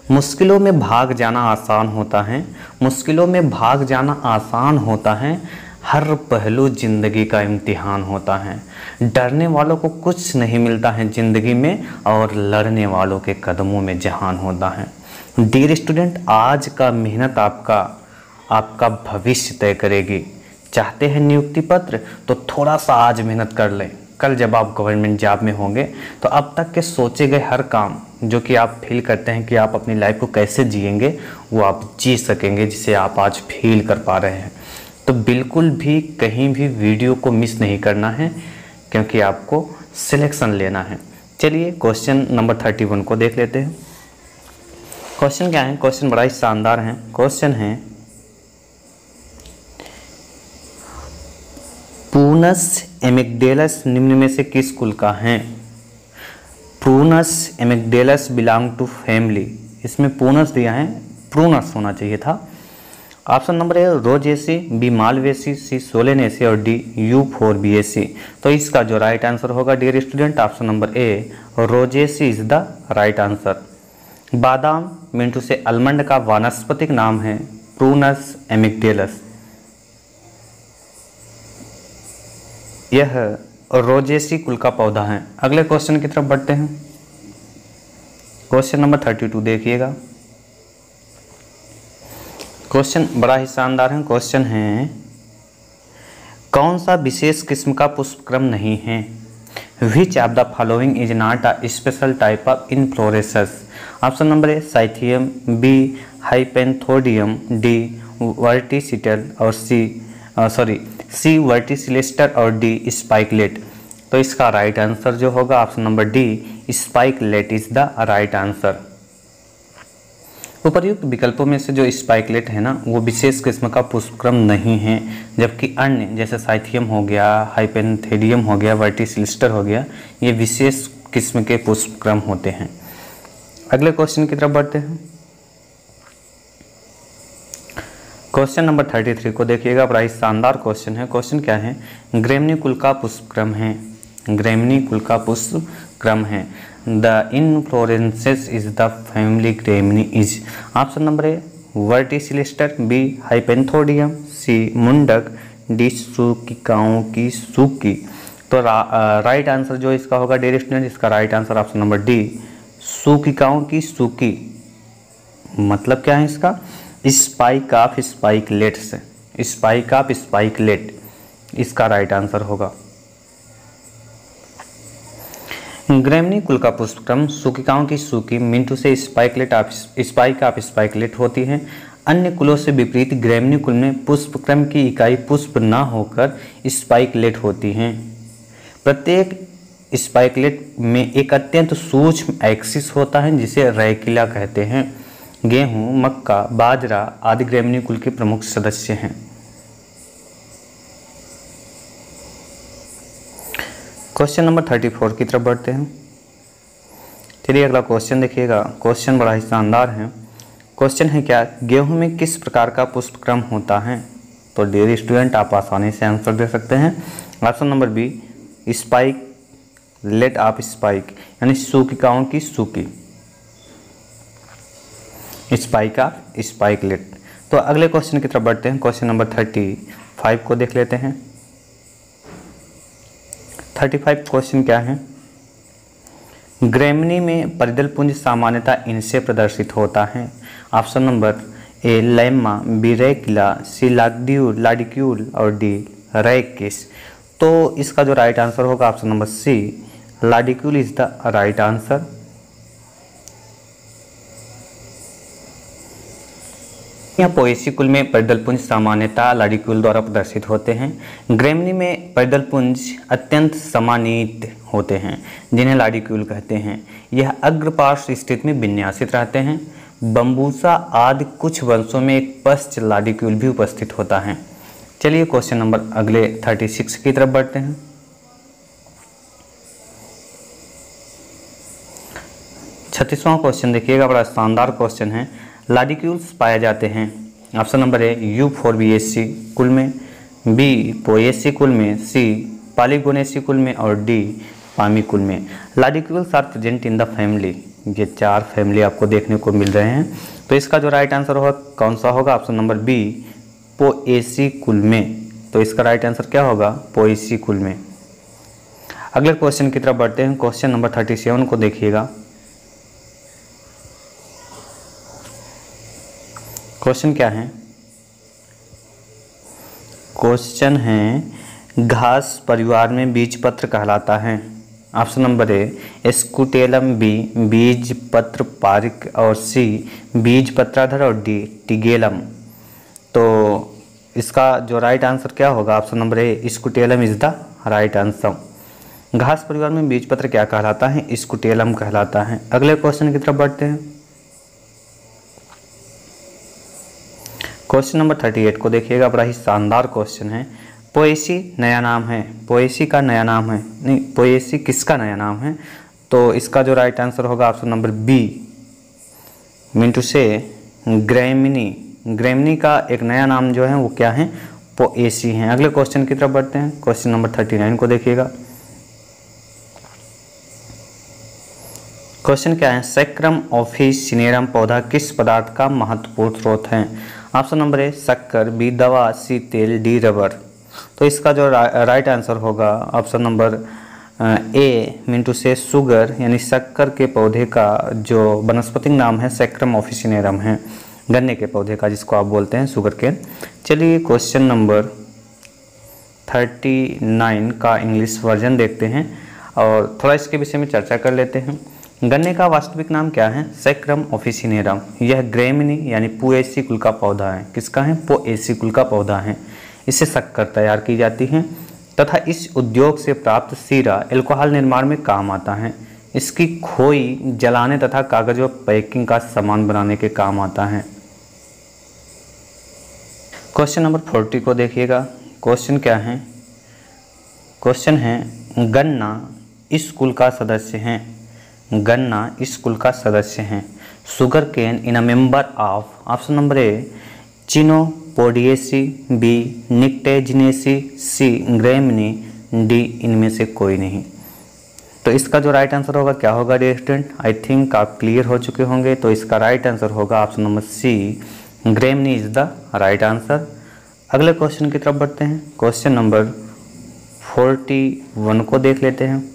मुश्किलों में भाग जाना आसान होता है, मुश्किलों में भाग जाना आसान होता है, हर पहलू जिंदगी का इम्तिहान होता है। डरने वालों को कुछ नहीं मिलता है ज़िंदगी में, और लड़ने वालों के कदमों में जहान होता है। डियर स्टूडेंट, आज का मेहनत आपका भविष्य तय करेगी। चाहते हैं नियुक्ति पत्र, तो थोड़ा सा आज मेहनत कर लें। कल जब आप गवर्नमेंट जॉब में होंगे तो अब तक के सोचे गए हर काम जो कि आप फील करते हैं कि आप अपनी लाइफ को कैसे जिएंगे, वो आप जी सकेंगे, जिसे आप आज फील कर पा रहे हैं। तो बिल्कुल भी कहीं भी वीडियो को मिस नहीं करना है, क्योंकि आपको सिलेक्शन लेना है। चलिए क्वेश्चन नंबर 31 को देख लेते हैं। क्वेश्चन क्या है? क्वेश्चन बड़ा ही शानदार है। क्वेश्चन है, प्रूनस एमिग्डेलस निम्न में से किस कुल का है? Prunus amygdalus belong to family. इसमें प्रूनस दिया है, प्रूनस होना चाहिए था। Option number A Rosaceae, B Malvaceae, C Solanaceae और डी यूफोरबिएसी। तो इसका जो राइट आंसर होगा dear student, option number A Rosaceae is the right answer. बादाम मिंटू से अलमंड का वानस्पतिक नाम है प्रूनस एमिग्डेलस। यह रोजेसी कुल का पौधा है। अगले क्वेश्चन की तरफ बढ़ते हैं। क्वेश्चन नंबर 32 देखिएगा। क्वेश्चन बड़ा ही शानदार है। क्वेश्चन है, कौन सा विशेष किस्म का पुष्पक्रम नहीं है? Which of the following is not a special type of inflorescence? Option number A cyathium, B hypanthodium, D verticillate और सी वर्टिसिलेस्टर और डी स्पाइकलेट। तो इसका राइट आंसर जो होगा option number D spikelet is the right answer. उपर्युक्त विकल्पों में से जो स्पाइकलेट है ना, वो विशेष किस्म का पुष्पक्रम नहीं है, जबकि अन्य जैसे साइथियम हो गया, हाइपेंथेडियम हो गया, वर्टिसिलिस्टर हो गया, ये विशेष किस्म के पुष्पक्रम होते हैं। अगले क्वेश्चन की तरफ बढ़ते हैं। क्वेश्चन नंबर 33 को देखिएगा, बड़ा ही शानदार क्वेश्चन है। क्वेश्चन क्या है? ग्रेमनी कुल का पुष्पक्रम है। ग्रेमनी कुल का पुष्पक्रम है। The inflorescence is the family Gramineae is. Option number A verticillaster, B hypanthodium, C मुंडक, डी सूकिकाओं की सूकी। तो राइट आंसर जो इसका होगा डियर स्टूडेंट, इसका right answer option number D सूकिकाओं की सूकी। मतलब क्या है इसका? स्पाइक ऑफ स्पाइकलेट से, स्पाइक ऑफ स्पाइकलेट इसका राइट आंसर होगा। ग्रेमनी कुल का पुष्पक्रम सूकिकाओं की सूकी मिंटू से स्पाइक ऑफ स्पाइकलेट होती है। अन्य कुलों से विपरीत ग्रेमनी कुल में पुष्पक्रम की इकाई पुष्प न होकर स्पाइकलेट होती हैं। प्रत्येक स्पाइकलेट में एक अत्यंत सूक्ष्म एक्सिस होता है जिसे रैकिला कहते हैं। गेहूं, मक्का, बाजरा आदि ग्रेमनी कुल के प्रमुख सदस्य हैं। क्वेश्चन नंबर 34 की तरफ बढ़ते हैं। चलिए अगला क्वेश्चन देखिएगा। क्वेश्चन बड़ा ही शानदार है। क्वेश्चन है क्या? गेहूं में किस प्रकार का पुष्पक्रम होता है? तो डियर स्टूडेंट आप आसानी से आंसर दे सकते हैं। Option number B spikelet of spike, यानी सूकिकाओं की सूकी, स्पाइक ऑफ स्पाइकलेट। तो अगले क्वेश्चन की तरफ बढ़ते हैं। क्वेश्चन नंबर 35 को देख लेते हैं। 35 क्वेश्चन क्या है? ग्रेमनी में परिदल पुंज सामान्यतः इनसे प्रदर्शित होता है। Option number A lemma, B rachilla, C lodicule और डी रैकिस। तो इसका जो राइट आंसर होगा option number C lodicule is the right answer. यहाँ पोएसी कुल में परिदलपुंज सामान्यतः लाडिक्यूल द्वारा प्रदर्शित होते हैं। ग्रेमनी में परिदलपुंज अत्यंत समानीत होते हैं जिन्हें लाडिक्यूल कहते हैं। यह अग्रपार्श्व स्थिति में विन्यासित रहते हैं। बम्बूसा आदि कुछ वंशों में एक पश्च लाडिक्यूल भी उपस्थित होता है। चलिए क्वेश्चन नंबर अगले 36 की तरफ बढ़ते हैं। 36वां क्वेश्चन देखिएगा, बड़ा शानदार क्वेश्चन है। लाडिक्यूल्स पाए जाते हैं ऑप्शन नंबर ए यूफोर्बिएसी कुल में, बी पोएसी कुल में, सी पॉलीगोनेसी कुल में और डी पामी कुल में। Lodicules are present in the family. ये 4 फैमिली आपको देखने को मिल रहे हैं। तो इसका जो राइट आंसर होगा कौन सा होगा? ऑप्शन नंबर बी पोएसी कुल में। तो इसका राइट आंसर क्या होगा? पोएसी कुल में। अगले क्वेश्चन की तरफ बढ़ते हैं। क्वेश्चन नंबर 37 को देखिएगा। क्वेश्चन क्या है? क्वेश्चन है घास परिवार में बीजपत्र कहलाता है। Option number A scutellum, B बीजपत्र पारिक और सी बीजपत्राधर और डी टिगेलम। तो इसका जो राइट आंसर क्या होगा? Option number A scutellum is the right answer. घास परिवार में बीजपत्र क्या कहलाता है? स्कूटेलम कहलाता है। अगले क्वेश्चन की तरफ बढ़ते हैं। क्वेश्चन नंबर 38 को देखिएगा, बड़ा ही शानदार क्वेश्चन है। पोएसी नया नाम है। पोएसी का नया नाम है, नहीं, पोएसी किसका नया नाम है? तो इसका जो राइट आंसर होगा ऑप्शन नंबर बी मीन से ग्रेमिनी। ग्रेमिनी का एक नया नाम जो है वो क्या है? पोएसी हैं। अगले क्वेश्चन की तरफ बढ़ते हैं। क्वेश्चन नंबर 39 को देखिएगा। क्वेश्चन क्या है? सैक्रम ऑफिसिनेरम पौधा किस पदार्थ का महत्वपूर्ण स्रोत है? ऑप्शन नंबर ए शक्कर, बी दवा, सी तेल, डी रबर। तो इसका जो राइट आंसर होगा ऑप्शन नंबर ए मीन से शुगर यानी शक्कर के पौधे का जो वनस्पतिक नाम है सैक्रम ऑफिसिनेरम है, गन्ने के पौधे का जिसको आप बोलते हैं शुगर केन। चलिए क्वेश्चन नंबर 39 का इंग्लिश वर्जन देखते हैं और थोड़ा इसके विषय में चर्चा कर लेते हैं। गन्ने का वास्तविक नाम क्या है? Sacrum officinarum. यह ग्रेमिनी यानी पोएसी कुल का पौधा है। किसका है? पोएसी कुल का पौधा है। इससे शक्कर तैयार की जाती है तथा इस उद्योग से प्राप्त सीरा अल्कोहल निर्माण में काम आता है। इसकी खोई जलाने तथा कागज व पैकिंग का सामान बनाने के काम आता है। क्वेश्चन नंबर 40 को देखिएगा। क्वेश्चन क्या है? क्वेश्चन है गन्ना इस कुल का सदस्य है। गन्ना इस कुल का सदस्य हैं। Sugar cane in a member of. Option number A Chenopodiaceae, B Nyctaginaceae, C Gramineae, D इनमें से कोई नहीं। तो इसका जो राइट आंसर होगा क्या होगा डियर स्टूडेंट? आई थिंक आप क्लियर हो चुके होंगे। तो इसका राइट आंसर होगा option number C Gramineae is the right answer. अगले क्वेश्चन की तरफ बढ़ते हैं। क्वेश्चन नंबर 41 को देख लेते हैं।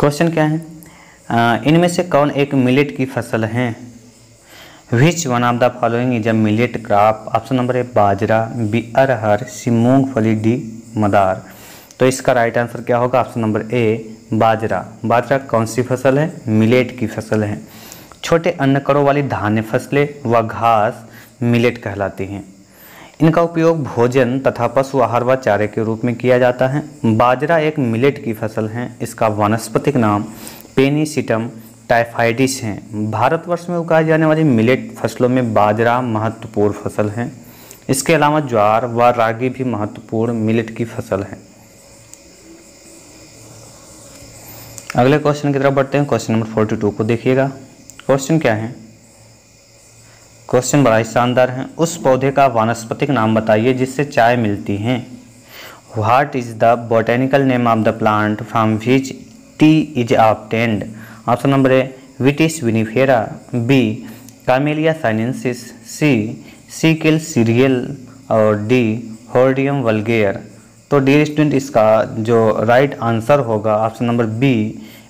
क्वेश्चन क्या है? इनमें से कौन एक मिलेट की फसल है? Which one of the following is a millet crop? Option number A bajra, B arhar, C moongphali, D मदार। तो इसका राइट आंसर क्या होगा? ऑप्शन नंबर ए बाजरा। बाजरा कौन सी फसल है? मिलेट की फसल है। छोटे अन्नकणों वाली धान्य फसलें व घास मिलेट कहलाती हैं। इनका उपयोग भोजन तथा पशु आहार व चारे के रूप में किया जाता है। बाजरा एक मिलेट की फसल है। इसका वानस्पतिक नाम पेनिसिटम टाइफाइडिस है। भारतवर्ष में उगाई जाने वाली मिलेट फसलों में बाजरा महत्वपूर्ण फसल है। इसके अलावा ज्वार व रागी भी महत्वपूर्ण मिलेट की फसल है। अगले क्वेश्चन की तरफ बढ़ते हैं। क्वेश्चन नंबर 42 को देखिएगा। क्वेश्चन क्या है? क्वेश्चन बड़ा ही शानदार है। उस पौधे का वानस्पतिक नाम बताइए जिससे चाय मिलती है। What is the botanical name of the plant from which tea is obtained? Option number A Vitis vinifera, B Camellia sinensis, C Secale cereale और डी होर्डियम वल्गेयर। तो डियर स्टूडेंट इसका जो राइट आंसर होगा option number B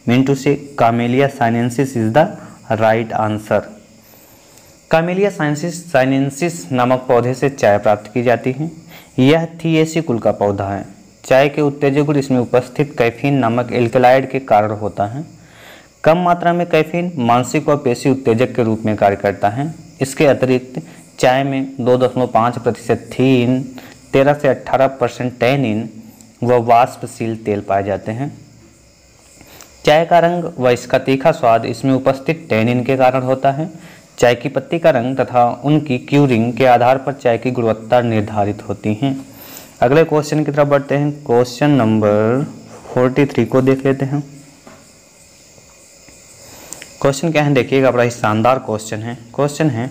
mean say Camellia sinensis is the right answer. Camellia sinensis नामक पौधे से चाय प्राप्त की जाती है। यह थिएसी कुल का पौधा है। चाय के उत्तेजक गुण इसमें उपस्थित कैफीन नामक एल्कलॉइड के कारण होता है। कम मात्रा में कैफीन मानसिक और पेशी उत्तेजक के रूप में कार्य करता है। इसके अतिरिक्त चाय में 2.5% थीन, 13 से 18% टैनिन व वाष्पशील तेल पाए जाते हैं। चाय का रंग व इसका तीखा स्वाद इसमें उपस्थित टैनिन के कारण होता है। चाय की पत्ती का रंग तथा उनकी क्यूरिंग के आधार पर चाय की गुणवत्ता निर्धारित होती हैं। अगले क्वेश्चन की तरफ बढ़ते हैं। क्वेश्चन नंबर 43 को देख लेते हैं। क्वेश्चन क्या है देखिएगा, बड़ा ही शानदार क्वेश्चन है। क्वेश्चन है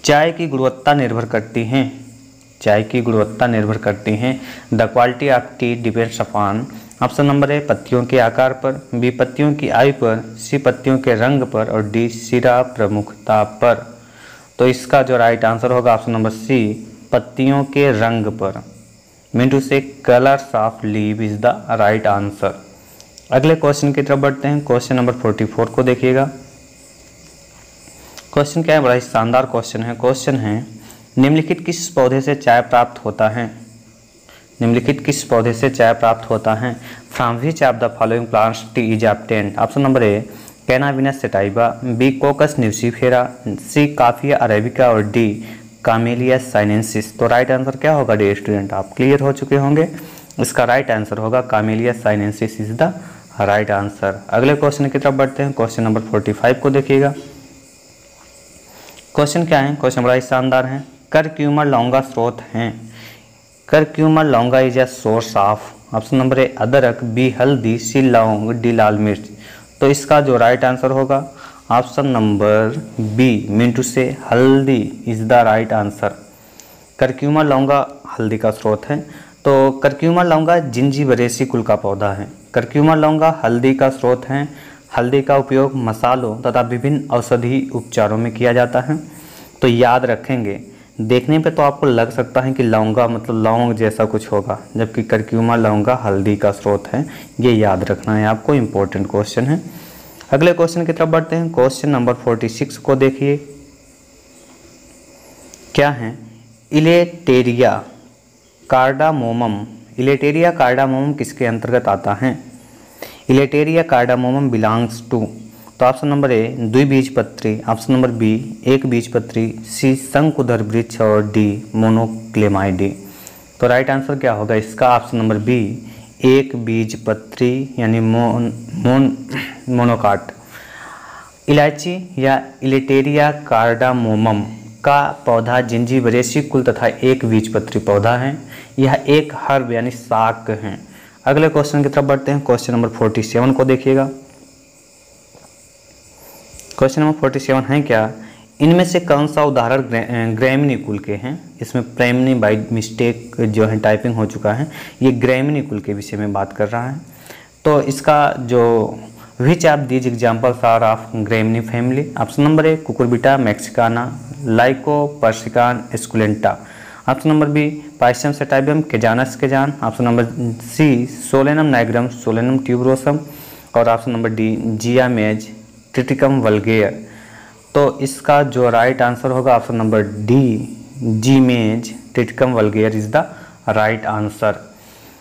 चाय की गुणवत्ता निर्भर करती हैं, चाय की गुणवत्ता निर्भर करती हैं। The quality of T depends upon, option number ए पत्तियों के आकार पर, बी पत्तियों की आयु पर, सी पत्तियों के रंग पर और डी शिरा प्रमुखता पर। तो इसका जो राइट आंसर होगा ऑप्शन नंबर सी, पत्तियों के रंग पर। मीन टू से colours of leave is the right answer. अगले क्वेश्चन की तरफ बढ़ते हैं। क्वेश्चन नंबर 44 को देखिएगा। क्वेश्चन क्या है, बड़ा ही शानदार क्वेश्चन है। क्वेश्चन है निम्नलिखित किस पौधे से चाय प्राप्त होता है, निम्नलिखित किस पौधे से चाय प्राप्त होता है। From which of the following plants tea is obtained, option number A Cannabis sativa, B Cocos nucifera, C Coffea arabica और डी कामेलिया साइनेंसिस। तो राइट आंसर क्या होगा डी स्टूडेंट, आप क्लियर हो चुके होंगे। इसका राइट आंसर होगा Camellia sinensis is the right answer. अगले क्वेश्चन की तरफ बढ़ते हैं। क्वेश्चन नंबर 45 को देखिएगा। क्वेश्चन क्या है, क्वेश्चन बड़ा ही शानदार है। करक्यूमर लौंगा स्रोत हैं, Curcuma longa is a source of, option number A adrak, B हल्दी, सी लौंग, डी लाल मिर्च। तो इसका जो राइट आंसर होगा option number B, mean to say हल्दी is the right answer. Curcuma longa हल्दी का स्रोत है। तो करक्यूमर लौंगा जिंजीबरेसी कुल का पौधा है। करक्यूमर लौंगा हल्दी का स्रोत है। हल्दी का उपयोग मसालों तथा विभिन्न औषधि उपचारों में किया जाता है। तो याद रखेंगे, देखने पे तो आपको लग सकता है कि लौंगा मतलब लौंग जैसा कुछ होगा, जबकि करक्यूमर लौंगा हल्दी का स्रोत है। ये याद रखना है आपको, इम्पोर्टेंट क्वेश्चन है। अगले क्वेश्चन की तरफ बढ़ते हैं। क्वेश्चन नंबर 46 को देखिए। क्या है, इलेटेरिया कार्डामोमम, इलेटेरिया कार्डामोमम किसके अंतर्गत आता है। इलेटेरिया कार्डामोमम बिलोंग्स टू, तो ऑप्शन नंबर ए द्विबीजपत्री, ऑप्शन नंबर बी एक बीजपत्री, सी शंकुधर वृक्ष और डी मोनोक्लेमाइडी। तो राइट आंसर क्या होगा इसका ऑप्शन नंबर बी एक बीजपत्री यानी मोनोकाट। इलायची या इलेटेरिया कार्डामोमम का पौधा जिंजीबरेसी कुल तथा एक बीजपत्री पौधा है। यह एक हर्ब यानी शाक है। अगले क्वेश्चन की तरफ बढ़ते हैं। क्वेश्चन नंबर 47 को देखिएगा। क्वेश्चन नंबर 47 है क्या, इनमें से कौन सा उदाहरण ग्रैमिनी कुल के हैं। इसमें प्रेमनी बाई मिस्टेक जो है टाइपिंग हो चुका है, ये ग्रैमिनी कुल के विषय में बात कर रहा है। तो इसका जो which of these examples are of Gramineae family, option number A Cucurbita mexicana, Lycopersicon esculenta, option number B Pisum sativum Cajanus cajan, option number C Solanum nigrum Solanum tuberosum और option number D Zea mays Triticum vulgare. तो इसका जो right answer होगा option number D Zea mays Triticum vulgare is the right answer.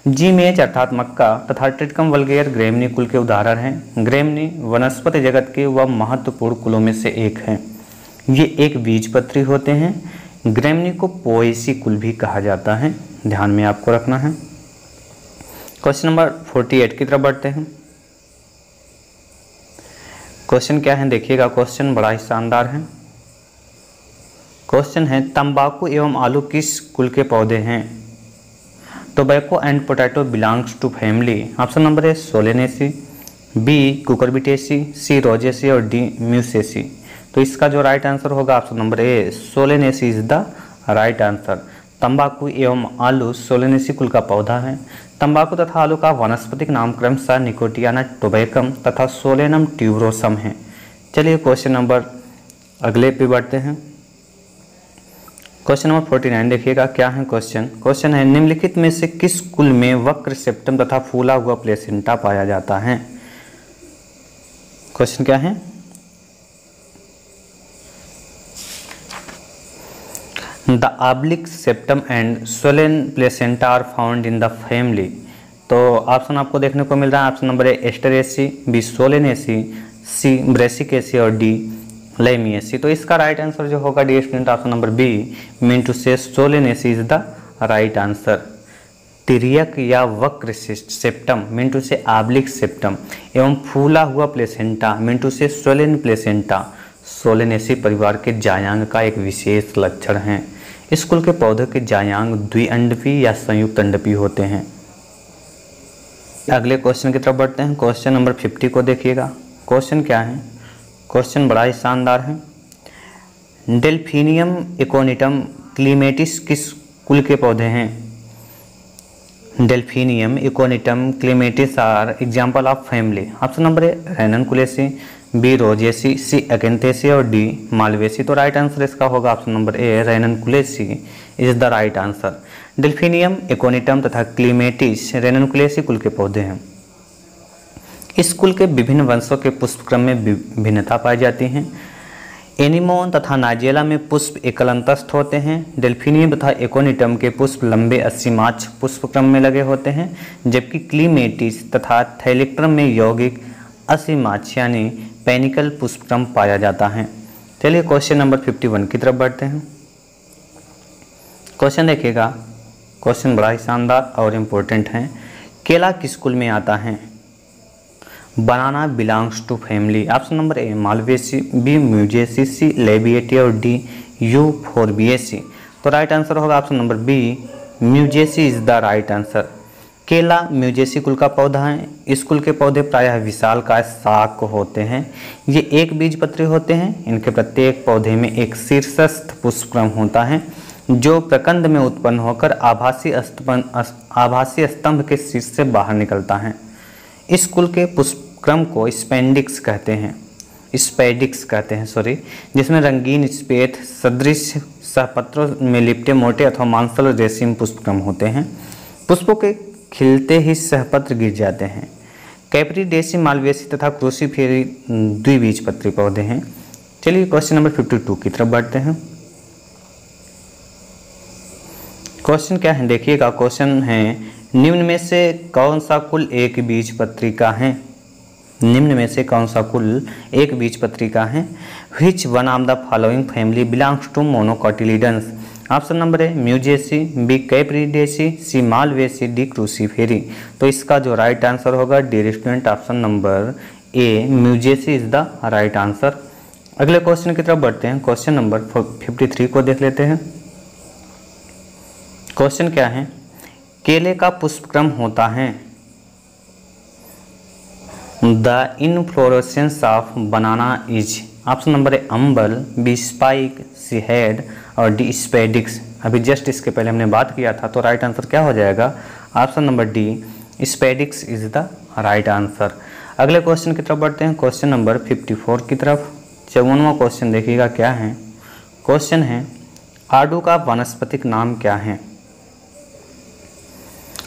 Zea mays अर्थात मक्का तथा Triticum वल्गेयर Gramineae कुल के उदाहरण हैं। ग्रैमिनी वनस्पति जगत के वह महत्वपूर्ण कुलों में से एक है। ये एक बीजपत्री होते हैं। ग्रैमिनी को पोएसी कुल भी कहा जाता है, ध्यान में आपको रखना है। क्वेश्चन नंबर 48 की तरफ बढ़ते हैं। क्वेश्चन क्या है देखिएगा, क्वेश्चन बड़ा ही शानदार है। क्वेश्चन है तंबाकू एवं आलू किस कुल के पौधे हैं। Tobacco and potato belongs to family, option number A Solanaceae, B Cucurbitaceae, C Rosaceae और डी म्यूसेसी। तो इसका जो राइट आंसर होगा option number A Solanaceae is the right answer. तंबाकू एवं आलू सोलेनेसी कुल का पौधा है। तंबाकू तथा आलू का वानस्पतिक नाम क्रमशः निकोटियाना टोबैकम तथा सोलेनम ट्यूबरोसम है। चलिए क्वेश्चन नंबर अगले पे बढ़ते हैं। क्वेश्चन नंबर 49 देखिएगा। क्या है क्वेश्चन, क्वेश्चन है निम्नलिखित में से किस कुल में वक्र सेप्टम तथा फूला हुआ प्लेसेंटा पाया जाता है। क्वेश्चन क्या है, the oblique septum and swollen placenta are found in the family। तो ऑप्शन आपको देखने को मिल रहा है option number A Asteraceae, B Solanaceae, C Brassicaceae और डी लेमिएसी। तो इसका राइट आंसर जो होगा dear student option number B mean to say Solanaceae is the right answer. तिर्यक या वक्र सेप्टम मिंटूसे आब्लिक सेप्टम एवं फूला हुआ placenta mean to say swollen placenta Solanaceae परिवार के जायांग का एक विशेष लक्षण है। इस कुल के पौधे के जायांग द्विअंडपी या संयुक्त अंडपी होते हैं। अगले क्वेश्चन की तरफ बढ़ते हैं। क्वेश्चन नंबर 50 को देखिएगा। क्वेश्चन क्या है? क्वेश्चन बड़ा ही शानदार है। डेल्फिनियम इकोनिटम क्लीमेटिस किस कुल के पौधे हैं? Delphinium Aconitum Clematis are example of family. Option number A Ranunculaceae, B Rosaceae, C Acanthaceae और डी मालवेसी। तो राइट आंसर इसका होगा option number A Ranunculaceae is the right answer. Delphinium Aconitum तथा क्लीमेटिस रेननकुलेसी कुल के पौधे हैं। इस कुल के विभिन्न वंशों के पुष्पक्रम में भिन्नता पाई जाती है। एनिमोन तथा नाइजेला में पुष्प एकलंतस्थ होते हैं। डेल्फिनियम तथा इकोनिटम के पुष्प लंबे 80 माछ पुष्पक्रम में लगे होते हैं, जबकि क्लीमेटिस तथा थैलेक्ट्रम में यौगिक 80 माछ यानी पेनिकल पुष्पक्रम पाया जाता है। चलिए क्वेश्चन नंबर 51 की तरफ बढ़ते हैं। क्वेश्चन देखिएगा। क्वेश्चन बड़ा ही शानदार और इम्पोर्टेंट है। केला किस कुल में आता है? Banana belongs to family. Option number A Malvaceae, B Musaceae, C Labiatae और डी यूफोर्बिएसी। तो राइट आंसर होगा option number B Musaceae is the right answer. केला म्यूजेसी कुल का पौधा है। इस कुल के पौधे प्रायः विशालकाय शाख होते हैं। ये एक बीजपत्री होते हैं। इनके प्रत्येक पौधे में एक शीर्षस्थ पुष्पक्रम होता है जो प्रकंद में उत्पन्न होकर आभासी स्तंभ के शीर्ष से बाहर निकलता है। इस कुल के पुष्पक्रम को स्पेडिक्स कहते हैं, जिसमें रंगीन श्वेत सदृश सहपत्रों में लिपटे मोटे अथवा मांसल रेशम पुष्पक्रम होते हैं। पुष्पों के खिलते ही सहपत्र गिर जाते हैं। कैप्रिडेसी, मालवेसी तथा क्रूसीफेरी द्विबीजपत्री पौधे हैं। चलिए क्वेश्चन नंबर 52 की तरफ बढ़ते हैं। क्वेश्चन क्या है देखिएगा। क्वेश्चन है निम्न में से कौन सा कुल एक बीजपत्री का है? निम्न में से कौन सा कुल एक बीजपत्री का है? Which one of the following family belongs to monocotyledons. Option number A Musaceae, B Capparidaceae, C Malvaceae, D Cruciferae. तो इसका जो राइट आंसर होगा dear student option number A Musaceae is the right answer. अगले question की तरफ बढ़ते हैं। Question number 53 को देख लेते हैं। क्वेश्चन क्या है? केले का पुष्पक्रम होता है। The inflorescence of banana is. Option number ए अम्बल, बी स्पाइक, सी हेड और डी स्पेडिक्स। अभी जस्ट इसके पहले हमने बात किया था, तो राइट आंसर क्या हो जाएगा? Option number D spadix is the right answer. अगले क्वेश्चन की तरफ बढ़ते हैं। क्वेश्चन नंबर 54 की तरफ। 54वां क्वेश्चन देखिएगा क्या है। क्वेश्चन है आड़ू का वानस्पतिक नाम क्या है?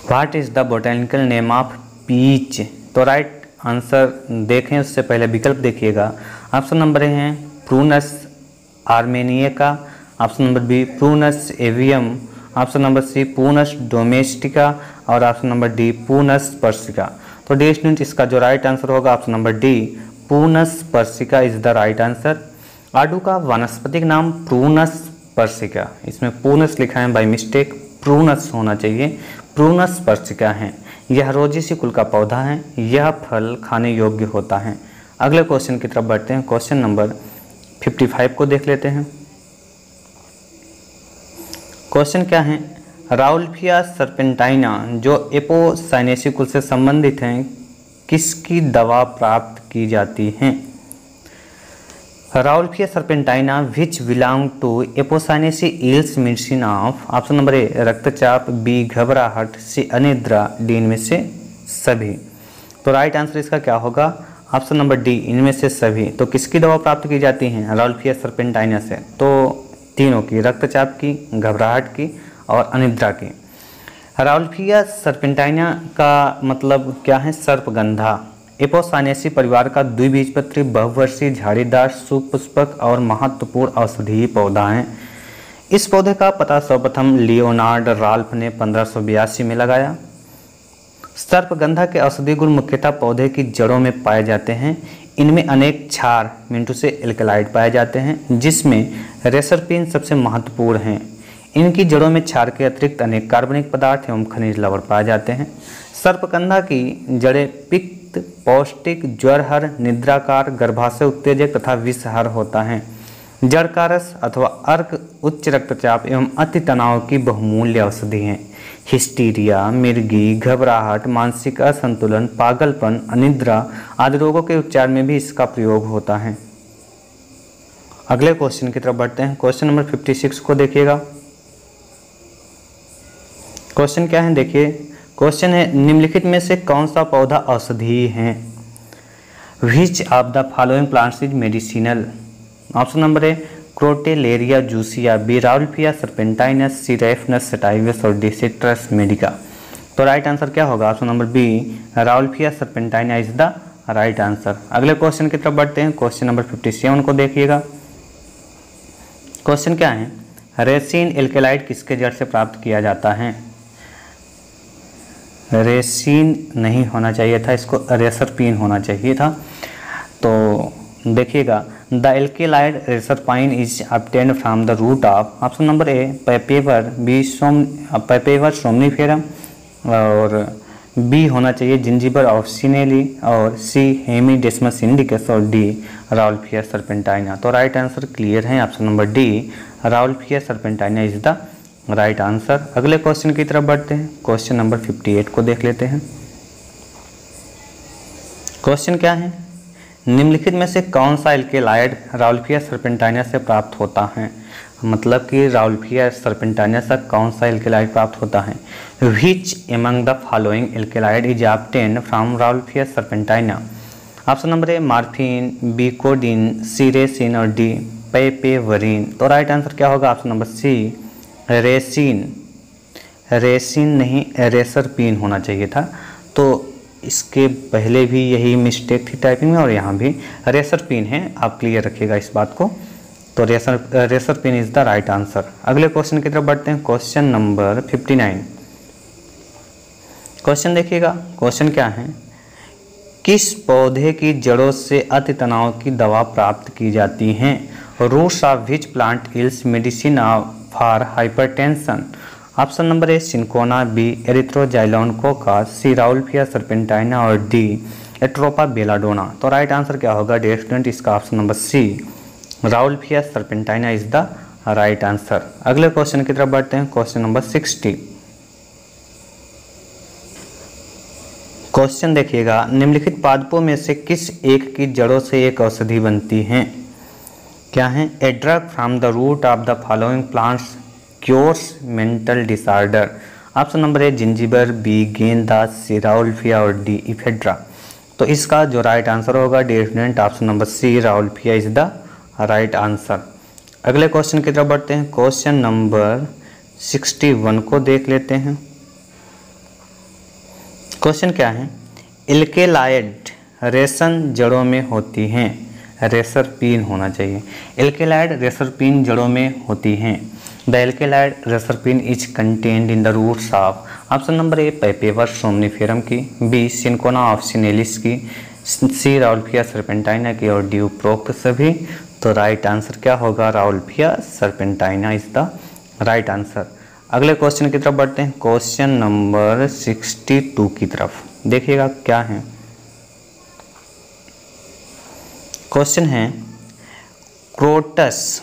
What is the botanical name of peach. तो राइट आंसर देखें उससे पहले विकल्प देखिएगा। ऑप्शन नंबर ए है Prunus armeniaca, option number B Prunus avium, option number C Prunus domestica और option number D Prunus persica. तो डी स्टूडेंट इसका जो राइट आंसर होगा option number D Prunus persica is the right answer. आड़ू का वानस्पतिक नाम प्रूनस पर्सिका, इसमें प्रूनस लिखा है बाय मिस्टेक, प्रूनस होना चाहिए, प्रूनस पर्सिका है। यह रोजेसी कुल का पौधा है। यह फल खाने योग्य होता है। अगले क्वेश्चन की तरफ बढ़ते हैं। क्वेश्चन नंबर 55 को देख लेते हैं। क्वेश्चन क्या है? राउल्फिया सर्पेंटाइना जो एपोसाइनेसी कुल से संबंधित हैं किसकी दवा प्राप्त की जाती है? Rauwolfia serpentina which belong to Apocynaceae yields medicine of. Option number A रक्तचाप, बी घबराहट, सी अनिद्रा, डी इनमें से सभी। तो राइट आंसर इसका क्या होगा? ऑप्शन नंबर डी इनमें से सभी। तो किसकी दवा प्राप्त की जाती है राउल्फिया सर्पेंटाइना से? तो तीनों की, रक्तचाप की, घबराहट की और अनिद्रा की। राउल्फिया सर्पेंटाइना का मतलब क्या है? सर्पगंधा। एपोसाइनेसी परिवार का द्विबीजपत्री बहुवर्षीय झाड़ीदार सुपुष्पक और महत्वपूर्ण औषधीय पौधा है। इस पौधे का पता सर्वप्रथम लियोनार्ड राल्फ ने 1582 में लगाया। सर्पगंधा के औषधीय गुण मुख्यतः पौधे की जड़ों में पाए जाते हैं। इनमें अनेक क्षार मिंटू से एल्कलाइड पाए जाते हैं, जिसमें रेसरपीन सबसे महत्वपूर्ण हैं। इनकी जड़ों में क्षार के अतिरिक्त अनेक कार्बनिक पदार्थ एवं खनिज लवण पाए जाते हैं। सर्पकंधा की जड़ें पित्त, पौष्टिक, ज्वरहर, निद्राकार, गर्भाशय उत्तेजक तथा विषहर होता है। जड़ का रस अथवा अर्क उच्च रक्तचाप एवं अति तनाव की बहुमूल्य औषधि हैं। हिस्टीरिया, मिर्गी, घबराहट, मानसिक असंतुलन, पागलपन, अनिद्रा आदि रोगों के उपचार में भी इसका प्रयोग होता है। अगले क्वेश्चन की तरफ बढ़ते हैं। क्वेश्चन नंबर 56 को देखिएगा। क्वेश्चन क्या है देखिए। क्वेश्चन है, निम्नलिखित में से कौन सा पौधा औषधीय है? Which of the following plants is medicinal? Option number A Crotalaria जूसिया, B Rauwolfia serpentinus, C Raphanus sativus और डी सिट्रस मेडिका। तो राइट आंसर क्या होगा? Option number B Rauwolfia serpentina is the right answer. अगले question की तरफ बढ़ते हैं। क्वेश्चन नंबर 57 को देखिएगा। क्वेश्चन क्या है? रेसिन एल्केलाइड किसके जड़ से प्राप्त किया जाता है? रेसिन नहीं होना चाहिए था, इसको रेसरपीन होना चाहिए था। तो देखिएगा, the alkaloid reserpine is obtained from the root of option number A Papaver, B Papaver somniferum और बी होना चाहिए जिंजिबर ऑफसिनेली और सी हेमीडेस्मस इंडिकस और डी राउल्फिया सर्पेंटाइना। तो राइट आंसर क्लियर है, option number D Rauwolfia serpentina is the right answer. अगले question की तरफ बढ़ते हैं। क्वेश्चन नंबर 58 को देख लेते हैं। क्वेश्चन क्या है? निम्नलिखित में से कौन सा एल्केलाइड राउल्फिया सर्पेंटाइना से प्राप्त होता है? मतलब कि राउल्फिया सर्पेंटाइना से कौन सा एल्केलाइड प्राप्त होता है? Which among the following alkaloid is obtained from Rauwolfia serpentina? Option number A morphine, B codeine, C resin और डी पेपेवरिन। तो राइट आंसर क्या होगा? Option number C resin. Resin नहीं, रेसरपीन होना चाहिए था। तो इसके पहले भी यही मिस्टेक थी टाइपिंग में और यहाँ भी रेसरपीन है, आप क्लियर रखिएगा इस बात को। तो रेसरपीन इज द राइट आंसर। अगले क्वेश्चन की तरफ बढ़ते हैं। Question number 59। क्वेश्चन देखिएगा। क्वेश्चन क्या है? किस पौधे की जड़ों से अति तनाव की दवा प्राप्त की जाती हैं? Roots of which plant yields medicine for hypertension? Option number A cinchona, B erythroxylon coca, C rauwolfia serpentina और डी एट्रोपा बेलाडोना। तो राइट आंसर क्या होगा डियर स्टूडेंट? इसका option number C rauwolfia serpentina is the right answer. अगले question की तरफ बढ़ते हैं। Question number 60। क्वेश्चन देखिएगा, निम्नलिखित पादपों में से किस एक की जड़ों से एक औषधि बनती है? क्या है? A drug from the root of the following plants cures mental disorder. Option number A Zingiber, B गेंदा, सी राउल्फिया और डी इफेड्रा। तो इसका जो राइट आंसर होगा dear student, option number C Rauwolfia is the right answer. अगले question की तरफ बढ़ते हैं। क्वेश्चन नंबर 61 को देख लेते हैं। क्वेश्चन क्या है? एल्केलाइड रेसन जड़ों में होती हैं। रेसरपीन होना चाहिए। एल्केलाइड रेसरपीन जड़ों में होती हैं। The alkaloid reserpine is contained in the roots of option number A Papaver somniferum की, बी सिंकोना ऑफसिनेलिस की, सी राउल्फिया सर्पेंटाइना की और डी उपरोक्त सभी। तो राइट आंसर क्या होगा? Rauwolfia serpentina is the right answer. अगले क्वेश्चन की तरफ बढ़ते हैं। क्वेश्चन नंबर 62 की तरफ देखिएगा क्या है। क्वेश्चन है, क्रोटस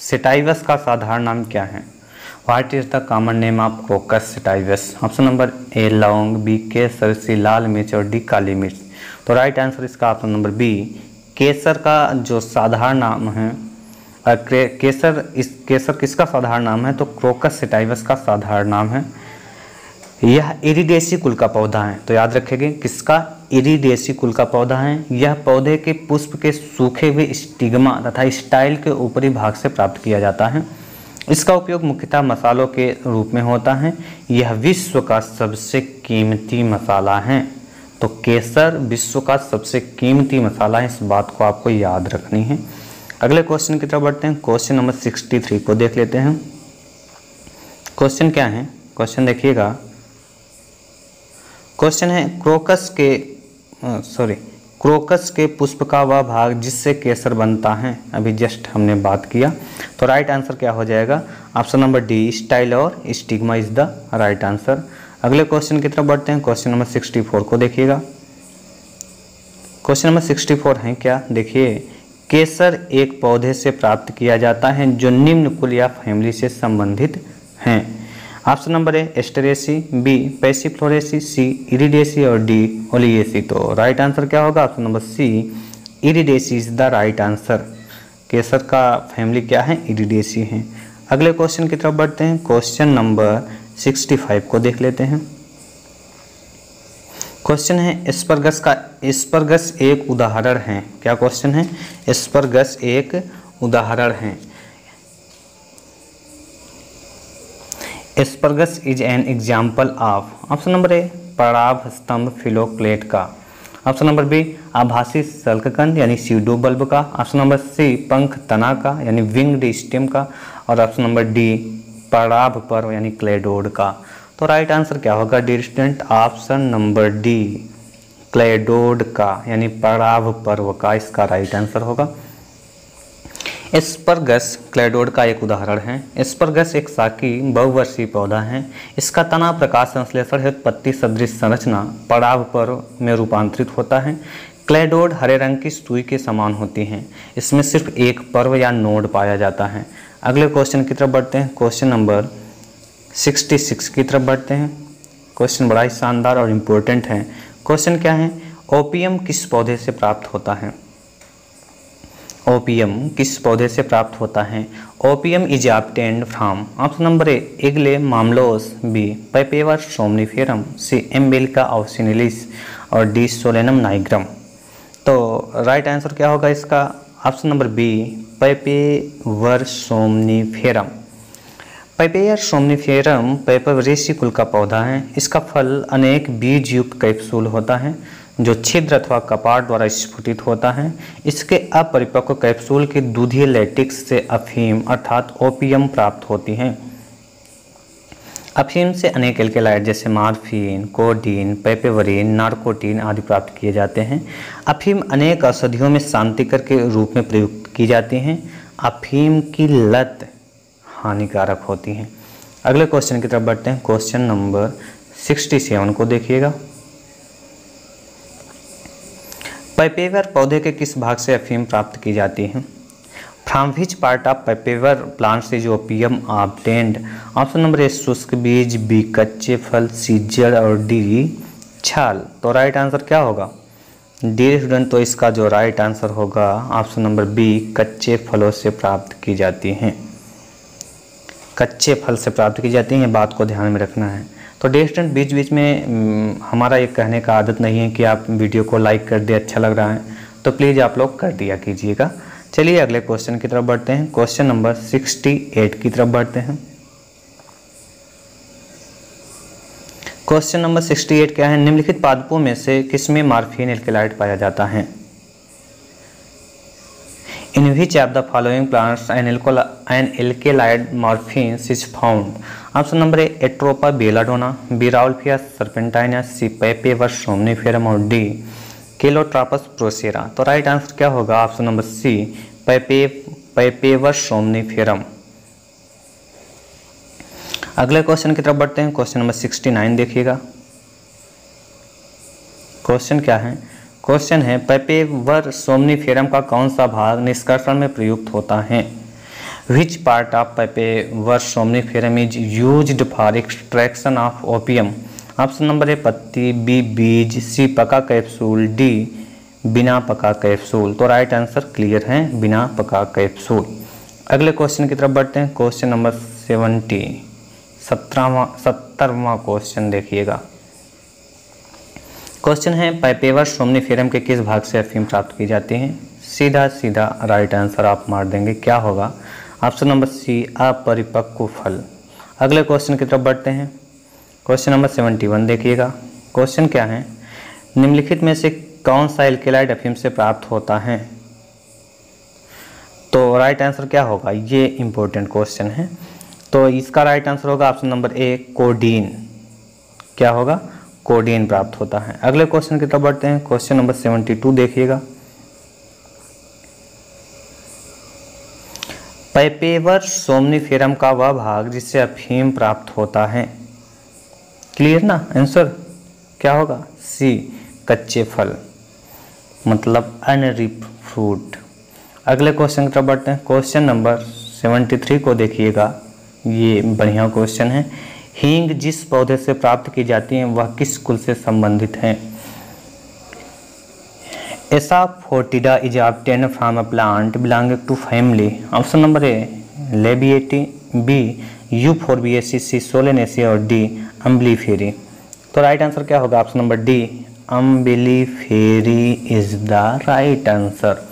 सेटाइवस का साधारण नाम क्या है? What is the common name of crocus sativus? Option number ए लौंग, बी केसर, सी लाल मिर्च और डी काली मिर्च। तो राइट आंसर इसका ऑप्शन नंबर बी केसर का जो साधारण नाम है। केसर किसका साधारण नाम है? तो क्रोकस सेटाइवस का साधारण नाम है। यह इरिडेसी कुल का पौधा है। तो याद रखेंगे किसका? इरिडेसी कुल का पौधा है। यह पौधे के पुष्प के सूखे हुए स्टिग्मा तथा स्टाइल के ऊपरी भाग से प्राप्त किया जाता है। इसका उपयोग मुख्यतः मसालों के रूप में होता है। यह विश्व का सबसे कीमती मसाला है। तो केसर विश्व का सबसे कीमती मसाला है, इस बात को आपको याद रखनी है। अगले क्वेश्चन की तरफ बढ़ते हैं। क्वेश्चन नंबर 63 को देख लेते हैं। क्वेश्चन क्या है? क्वेश्चन देखिएगा। क्वेश्चन है, क्रोकस के पुष्प का वह भाग जिससे केसर बनता है, अभी जस्ट हमने बात किया। तो राइट आंसर क्या हो जाएगा? ऑप्शन नंबर डी, स्टाइल और stigma is the right answer. अगले क्वेश्चन की तरफ बढ़ते हैं। क्वेश्चन नंबर 64 को देखिएगा। क्वेश्चन नंबर 64 है क्या? देखिए, केसर एक पौधे से प्राप्त किया जाता है जो निम्न कुल या फैमिली से संबंधित हैं। Option number A, Asteraceae, B, Passifloraceae, C, Iridaceae और डी, ओलिएसी। तो राइट आंसर क्या होगा? Option number C, Iridaceae is the right answer. केसर का फैमिली क्या है? इरिडेसी है। अगले क्वेश्चन की तरफ बढ़ते हैं। क्वेश्चन नंबर 65 को देख लेते हैं। क्वेश्चन है, एस्परगस एक उदाहरण है। क्या क्वेश्चन है? एस्परगस एक उदाहरण है। Asparagus is an example of, option number A, पराभ स्तंभ फिलोक्लेट का। ऑप्शन नंबर बी, आभासी शल्ककंद यानी सीडो बल्ब का। ऑप्शन नंबर सी, पंख तना का यानी विंग्ड स्टेम का। और ऑप्शन नंबर डी, पराभ पर्व यानी क्लेडोड का। तो राइट आंसर क्या होगा dear student? Option number D, cladode का यानी पराभ पर्व का इसका राइट आंसर होगा। एस्परगस क्लेडोड का एक उदाहरण है। एस्परगस एक शाकी बहुवर्षीय पौधा है। इसका तना प्रकाश संश्लेषण हेतु पत्ती सदृश संरचना पराभ पर्व में रूपांतरित होता है। क्लेडोड हरे रंग की सुई के समान होती हैं। इसमें सिर्फ एक पर्व या नोड पाया जाता है। अगले क्वेश्चन की तरफ बढ़ते हैं। क्वेश्चन नंबर 66 की तरफ बढ़ते हैं। क्वेश्चन बड़ा ही शानदार और इम्पोर्टेंट है। क्वेश्चन क्या है? ओपियम किस पौधे से प्राप्त होता है? ओपियम किस पौधे से प्राप्त होता है? Opium is obtained from, option number A, Aegle marmelos, B, Papaver somniferum, C, Emblica officinalis और डी, सोलेनम नाइग्रम। तो राइट आंसर क्या होगा इसका? Option number B, Papaver somniferum. Papaver somniferum Papaveraceae कुल का पौधा है। इसका फल अनेक बीज युक्त कैप्सूल होता है जो छिद्र अथवा कपाट द्वारा स्फुटित होता है। इसके अपरिपक्व कैप्सूल के दूधीय लैटिक्स से अफीम अर्थात ओपियम प्राप्त होती है। अफीम से अनेक एल्केलाइड जैसे मार्फिन, कोडीन, पैपेवरीन, नार्कोटीन आदि प्राप्त किए जाते हैं। अफीम अनेक औषधियों में शांतिकर के रूप में प्रयुक्त की जाती हैं। अफीम की लत हानिकारक होती हैं। अगले क्वेश्चन की तरफ बढ़ते हैं। क्वेश्चन नंबर 67 को देखिएगा। पैपेवर पौधे के किस भाग से अफीम प्राप्त की जाती है? From which part of Papaver plant is opium obtained? Option number A, शुष्क बीज, बी, कच्चे फल, सी, जड़ और डी, छाल। तो राइट आंसर क्या होगा डियर स्टूडेंट? तो इसका जो राइट आंसर होगा ऑप्शन नंबर बी, कच्चे फलों से प्राप्त की जाती हैं। कच्चे फल से प्राप्त की जाती हैं, बात को ध्यान में रखना है। तो डियर स्टूडेंट, बीच बीच में हमारा ये कहने का आदत नहीं है कि आप वीडियो को लाइक कर दे, अच्छा लग रहा है तो प्लीज़ आप लोग कर दिया कीजिएगा। चलिए अगले क्वेश्चन की तरफ बढ़ते हैं। क्वेश्चन नंबर 68 की तरफ बढ़ते हैं। क्वेश्चन नंबर 68 क्या है? निम्नलिखित पादपों में से किसमें मार्फिन एल्केलाइड पाया जाता है? In which of the following plants an alkaloid morphine is found? Option number A, Atropa belladonna, B, Rauwolfia serpentina, C, Papaver somniferum और डी, केलोट्रापस प्रोसेरा। तो राइट आंसर क्या होगा? Option number C, Papaver somniferum. अगले question की तरफ बढ़ते हैं। Question number 69 देखिएगा। क्वेश्चन क्या है? क्वेश्चन है, पैपेवर सोमनिफेरम का कौन सा भाग निष्कर्षण में प्रयुक्त होता है? Which part of Papaver somniferum is used for extraction of opium? Option number A, पत्ती, बी, बीज, सी, पका कैप्सूल, डी, बिना पका कैप्सूल। तो राइट आंसर क्लियर है, बिना पका कैप्सूल। अगले क्वेश्चन की तरफ बढ़ते हैं। क्वेश्चन नंबर 70वां क्वेश्चन देखिएगा। क्वेश्चन है, पैपेवर सोमनिफेरम के किस भाग से अफीम प्राप्त की जाती है? सीधा सीधा राइट आंसर आप मार देंगे, क्या होगा? ऑप्शन नंबर सी, अपरिपक्व फल। अगले क्वेश्चन की तरफ बढ़ते हैं। क्वेश्चन नंबर 71 देखिएगा। क्वेश्चन क्या है? निम्नलिखित में से कौन सा एल्केलाइड अफीम से प्राप्त होता है? तो राइट आंसर क्या होगा? ये इंपॉर्टेंट क्वेश्चन है। तो इसका राइट आंसर होगा ऑप्शन नंबर ए, कोडीन। क्या होगा? कोडेन प्राप्त होता है। अगले क्वेश्चन की तरफ बढ़ते हैं। क्वेश्चन नंबर 72 देखिएगा। पैपेवर सोमनीफेरम का वह भाग जिससे अफीम प्राप्त होता है। क्लियर ना? आंसर क्या होगा? सी, कच्चे फल, मतलब अनरिप फ्रूट। अगले क्वेश्चन की तरफ बढ़ते हैं। क्वेश्चन नंबर 73 को देखिएगा, ये बढ़िया क्वेश्चन है। हींग जिस पौधे से प्राप्त की जाती है वह किस कुल से संबंधित है? Asafoetida is obtained from a plant belonging to family. Option number A Labiatae, B Euphorbiaceae, C Solanaceae और डी अम्बिलिफेरी। तो राइट आंसर क्या होगा? Option number D Umbelliferae is the right answer.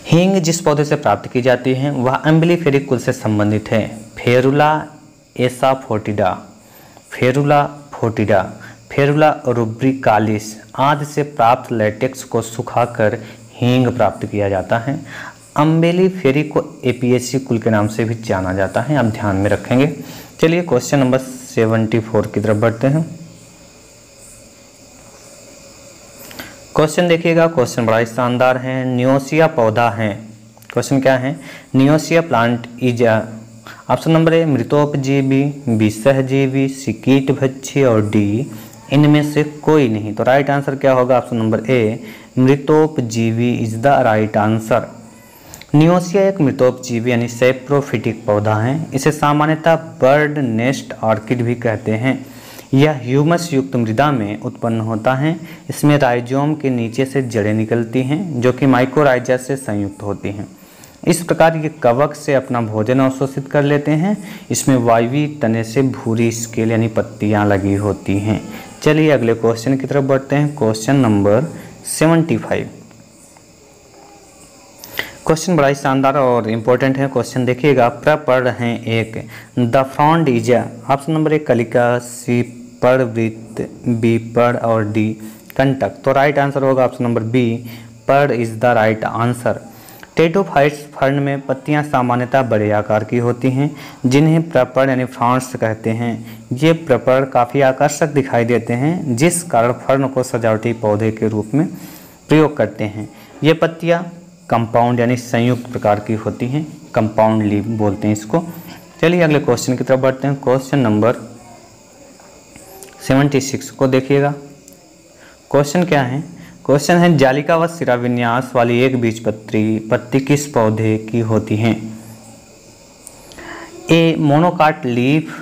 हींग जिस पौधे से प्राप्त की जाती है वह अम्बिलिफेरी कुल से संबंधित है। फेरुला एसाफोटिडा, फेरुला फोटिडा, फेरुला रुब्रिकालिस आदि से प्राप्त लेटेक्स को सुखाकर हींग प्राप्त किया जाता है। अम्बिलिफेरी को एपिएसी कुल के नाम से भी जाना जाता है, आप ध्यान में रखेंगे। चलिए क्वेश्चन नंबर 74 की तरफ बढ़ते हैं। क्वेश्चन देखिएगा, क्वेश्चन बड़ा ही शानदार है। नियोसिया पौधा है। क्वेश्चन क्या है? Neottia plant is option number A मृतोपजीवी, बी सहजीवी, सी कीटभक्षी और डी इनमें से कोई नहीं। तो राइट आंसर क्या होगा? ऑप्शन नंबर ए मृतोपजीवी is the right answer. Neottia एक मृतोपजीवी यानी सैप्रोफिटिक पौधा है। इसे सामान्यतः बर्ड नेस्ट ऑर्किड भी कहते हैं। यह ह्यूमस युक्त मृदा में उत्पन्न होता है। इसमें राइजोम के नीचे से जड़ें निकलती हैं जो कि माइकोराइजा से संयुक्त होती हैं। इस प्रकार ये कवक से अपना भोजन अवशोषित कर लेते हैं। इसमें वायवीय तने से भूरी स्केल यानी पत्तियां लगी होती हैं। चलिए अगले क्वेश्चन की तरफ बढ़ते हैं। Question number 75। क्वेश्चन बड़ा ही शानदार और इम्पोर्टेंट है। क्वेश्चन देखिएगा, प्रपर्ण है एक। The frond is option number A कलिका, सी पर्णवृत्त, बी पर्ण और डी कंटक। तो राइट आंसर होगा ऑप्शन नंबर बी पर्ण is the right answer. Pteridophytes fern में पत्तियां सामान्यतः बड़े आकार की होती हैं जिन्हें प्रपर्ण यानी फ्रॉन्ड्स कहते हैं। ये प्रपर्ण काफ़ी आकर्षक दिखाई देते हैं जिस कारण फर्न को सजावटी पौधे के रूप में प्रयोग करते हैं। ये पत्तियां कंपाउंड यानी संयुक्त प्रकार की होती हैं, कंपाउंड लीफ बोलते हैं इसको। चलिए अगले क्वेश्चन की तरफ बढ़ते हैं। क्वेश्चन नंबर 76 को देखिएगा। क्वेश्चन क्या है? क्वेश्चन है जालिकावत सिरा विन्यास वाली एक बीजपत्री पत्ती किस पौधे की होती है? A monocot leaf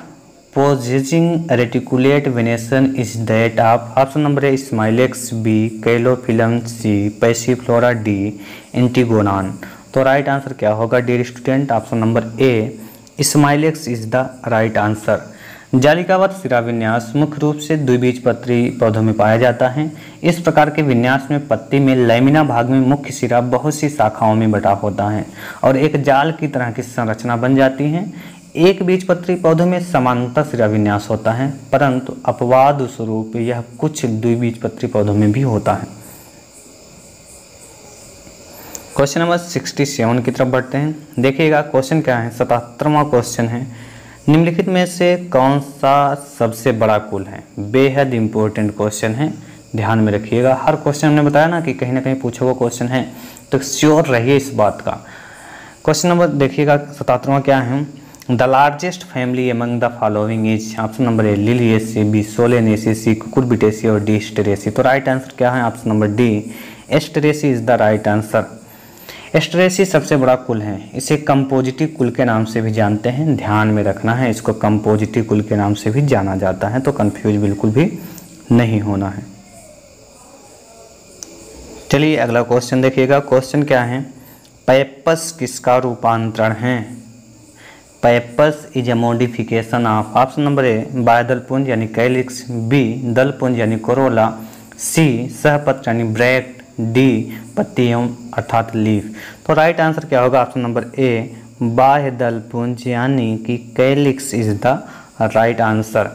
possessing reticulate venation is that of option number A Smilax, B Calophyllum, C Passiflora, D Antigonon. तो राइट आंसर क्या होगा dear student? Option number A Smilax is the right answer. जालिकावत सिरा विन्यास मुख्य रूप से द्विबीजपत्री पौधों में पाया जाता है। इस प्रकार के विन्यास में पत्ती में लैमिना भाग में मुख्य सिरा बहुत सी शाखाओं में बटा होता है और एक जाल की तरह की संरचना बन जाती है। एक बीजपत्री पौधों में समानांतर सिरा विन्यास होता है, परंतु अपवाद स्वरूप यह कुछ द्विबीजपत्री पौधों में भी होता है। क्वेश्चन नंबर 67 की तरफ बढ़ते हैं। देखिएगा क्वेश्चन क्या है, 77वां क्वेश्चन है। निम्नलिखित में से कौन सा सबसे बड़ा कुल है? बेहद इंपॉर्टेंट क्वेश्चन है, ध्यान में रखिएगा। हर क्वेश्चन हमने बताया ना कि कहीं ना कहीं पूछा हुआ क्वेश्चन है, तो श्योर रहिए इस बात का। क्वेश्चन नंबर देखिएगा 77वां क्या है? The largest family among the following is option number A Liliaceae, B Solanaceae, C Cucurbitaceae और डी एस्टेरेसी। तो राइट आंसर क्या है? Option number D Asteraceae is the right answer. Asteraceae सबसे बड़ा कुल है। इसे कंपोजिटिव कुल के नाम से भी जानते हैं, ध्यान में रखना है, इसको कंपोजिटिव कुल के नाम से भी जाना जाता है, तो कंफ्यूज बिल्कुल भी नहीं होना है। चलिए अगला क्वेश्चन देखिएगा। क्वेश्चन क्या है? पैपस किसका रूपांतरण है? Pappus is a modification of option number A बाह्यदलपुंज यानी कैलिक्स, बी दलपुंज यानी कोरोला, सी सहपत्र यानी ब्रैक्ट, डी पत्तियों अर्थात लीफ। तो राइट आंसर क्या होगा? ऑप्शन नंबर ए बाह्यदलपुंज यानी कि calyx is the right answer.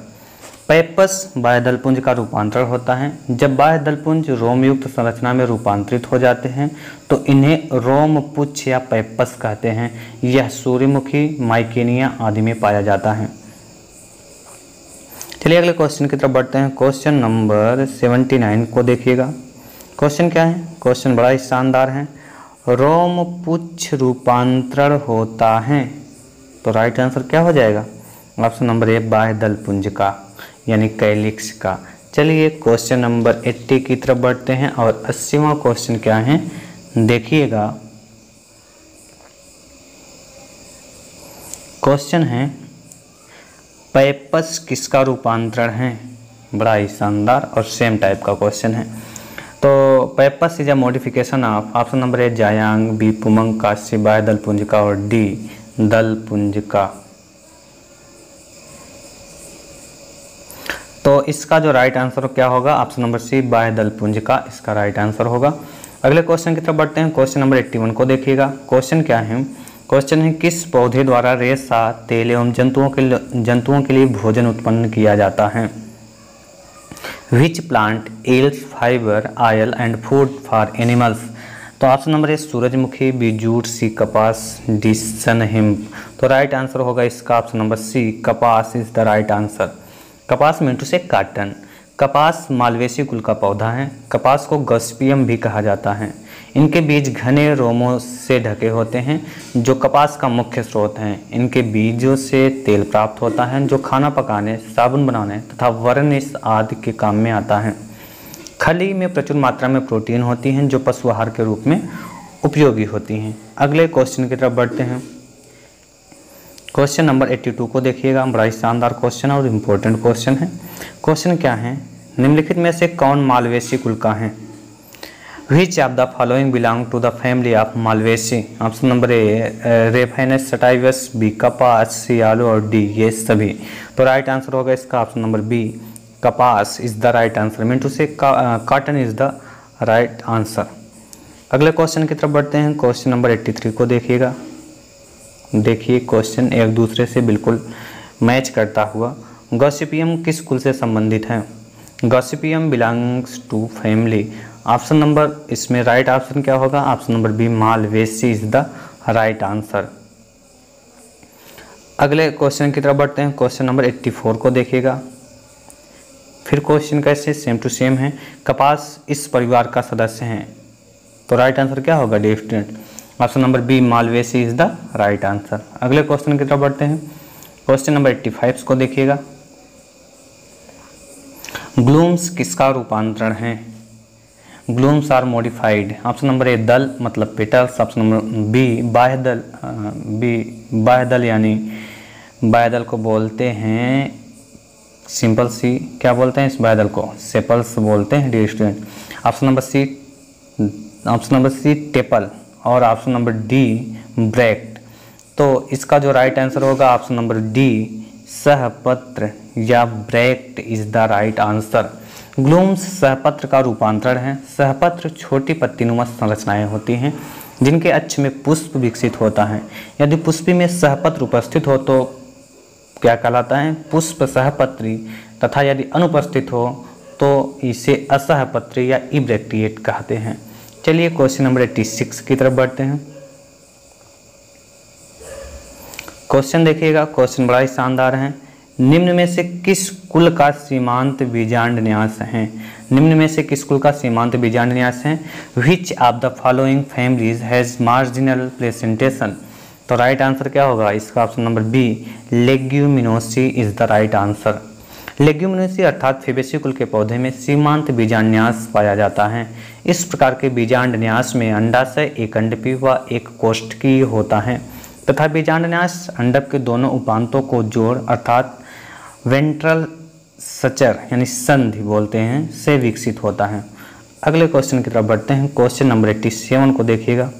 Pappus बाह्यदलपुंज का रूपांतरण होता है। जब बाह्यदलपुंज रोमयुक्त संरचना में रूपांतरित हो जाते हैं तो इन्हें रोमपुच्छ या पैपस कहते हैं। यह सूर्यमुखी, माइकेनिया आदि में पाया जाता है। चलिए अगले क्वेश्चन की तरफ बढ़ते हैं। क्वेश्चन नंबर 79 को देखिएगा। क्वेश्चन क्या है? क्वेश्चन बड़ा ही शानदार है। रोम पुच्छ रूपांतरण होता है, तो राइट आंसर क्या हो जाएगा? ऑप्शन नंबर ए बाह्य दल पुंज का यानी कैलिक्स का। चलिए क्वेश्चन नंबर 80 की तरफ बढ़ते हैं और 80वां क्वेश्चन क्या है देखिएगा। क्वेश्चन है पैपस किसका रूपांतरण है? बड़ा ही शानदार और सेम टाइप का क्वेश्चन है। तो pappus is a modification of option number A जायांग, बी पुमंग का, सी बाह्य दल पुंज का और डी दल पुंज का। तो इसका जो राइट आंसर क्या होगा? ऑप्शन नंबर सी बाह्य दल पुंज का इसका राइट आंसर होगा। अगले क्वेश्चन की तरफ बढ़ते हैं। क्वेश्चन नंबर 81 को देखिएगा। क्वेश्चन क्या है? क्वेश्चन है किस पौधे द्वारा रेशा, तेल एवं जंतुओं के लिए भोजन उत्पन्न किया जाता है? Which plant yields fibre, oil and food for animals? तो ऑप्शन नंबर ए सूरजमुखी, बी जूट, सी कपास, डी सनहिम्ब। तो राइट आंसर होगा इसका ऑप्शन नंबर सी कपास इज द राइट आंसर। कपास मीन टू से काटन। कपास मालवेसी कुल का पौधा है। कपास को गॉसिपियम भी कहा जाता है। इनके बीज घने रोमों से ढके होते हैं जो कपास का मुख्य स्रोत हैं। इनके बीजों से तेल प्राप्त होता है जो खाना पकाने, साबुन बनाने तथा वर्निश आदि के काम में आता है। खली में प्रचुर मात्रा में प्रोटीन होती हैं जो पशु आहार के रूप में उपयोगी होती हैं। अगले क्वेश्चन की तरफ बढ़ते हैं। क्वेश्चन नंबर 82 को देखिएगा। बड़ा ही शानदार क्वेश्चन और इम्पोर्टेंट क्वेश्चन है। क्वेश्चन क्या है? निम्नलिखित में से कौन मालवेसी कुल का है? Which of the following belong to the family of Malvaceae? Option number A Raphanus sativus, B कपास, सी आलू और डी ये सभी। तो राइट आंसर होगा इसका ऑप्शन नंबर बी कपास is the right answer. Mean to say cotton is the right answer. अगले क्वेश्चन की तरफ बढ़ते हैं। क्वेश्चन नंबर 83 को देखिएगा। देखिए क्वेश्चन एक दूसरे से बिल्कुल मैच करता हुआ। गॉसिपियम किस कुल से संबंधित है? Gossypium belongs to family. Option number इसमें राइट ऑप्शन क्या होगा? Option number B Malvaceae is the right answer. अगले क्वेश्चन की तरफ बढ़ते हैं। क्वेश्चन नंबर 84 को देखिएगा। फिर क्वेश्चन कैसे सेम टू सेम है। कपास इस परिवार का सदस्य है, तो राइट आंसर क्या होगा? Dear student option number B Malvaceae is the right answer. अगले क्वेश्चन की तरफ बढ़ते हैं। क्वेश्चन नंबर 85 को देखिएगा। ग्लूम्स किसका रूपांतरण है? Glumes are modified. Option number A दल मतलब पेटल्स। ऑप्शन नंबर बी बाह्य दल यानी बाह्य दल को बोलते हैं सिंपल सी, क्या बोलते हैं इस बाह्य दल को? सेपल्स बोलते हैं dear student. Option number C tepal और ऑप्शन नंबर डी ब्रैक्ट। तो इसका जो राइट आंसर होगा ऑप्शन नंबर डी सहपत्र या bract is the right answer. Glumes सहपत्र का रूपांतरण है। सहपत्र छोटी पत्तीनुमा संरचनाएं होती हैं जिनके अक्ष में पुष्प विकसित होता है। यदि पुष्पी में सहपत्र उपस्थित हो तो क्या कहलाता है? पुष्प सहपत्री, तथा यदि अनुपस्थित हो तो इसे असहपत्री या इब्रैक्टिएट कहते हैं। चलिए क्वेश्चन नंबर 86 की तरफ बढ़ते हैं। क्वेश्चन देखिएगा। क्वेश्चन बड़ा ही शानदार है। निम्न में से किस कुल का सीमांत बीजांड न्यास है? निम्न में से किस कुल का सीमांत बीजांड न्यास है? Which of the following families has marginal placentation? तो राइट आंसर क्या होगा इसका? Option number B Leguminosae is the right answer. Leguminosae अर्थात फेबेसी कुल के पौधे में सीमांत बीजांडन्यास पाया जाता है। इस प्रकार के बीजांडन्यास में अंडाशय एक अंडपी व एक कोष्ठकीय होता है तथा बीजांडन्यास अंडक के दोनों उपांतों को जोड़ अर्थात वेंट्रल सचर यानी संधि बोलते हैं से विकसित होता है। अगले क्वेश्चन की तरफ बढ़ते हैं। क्वेश्चन नंबर 87 को देखिएगा।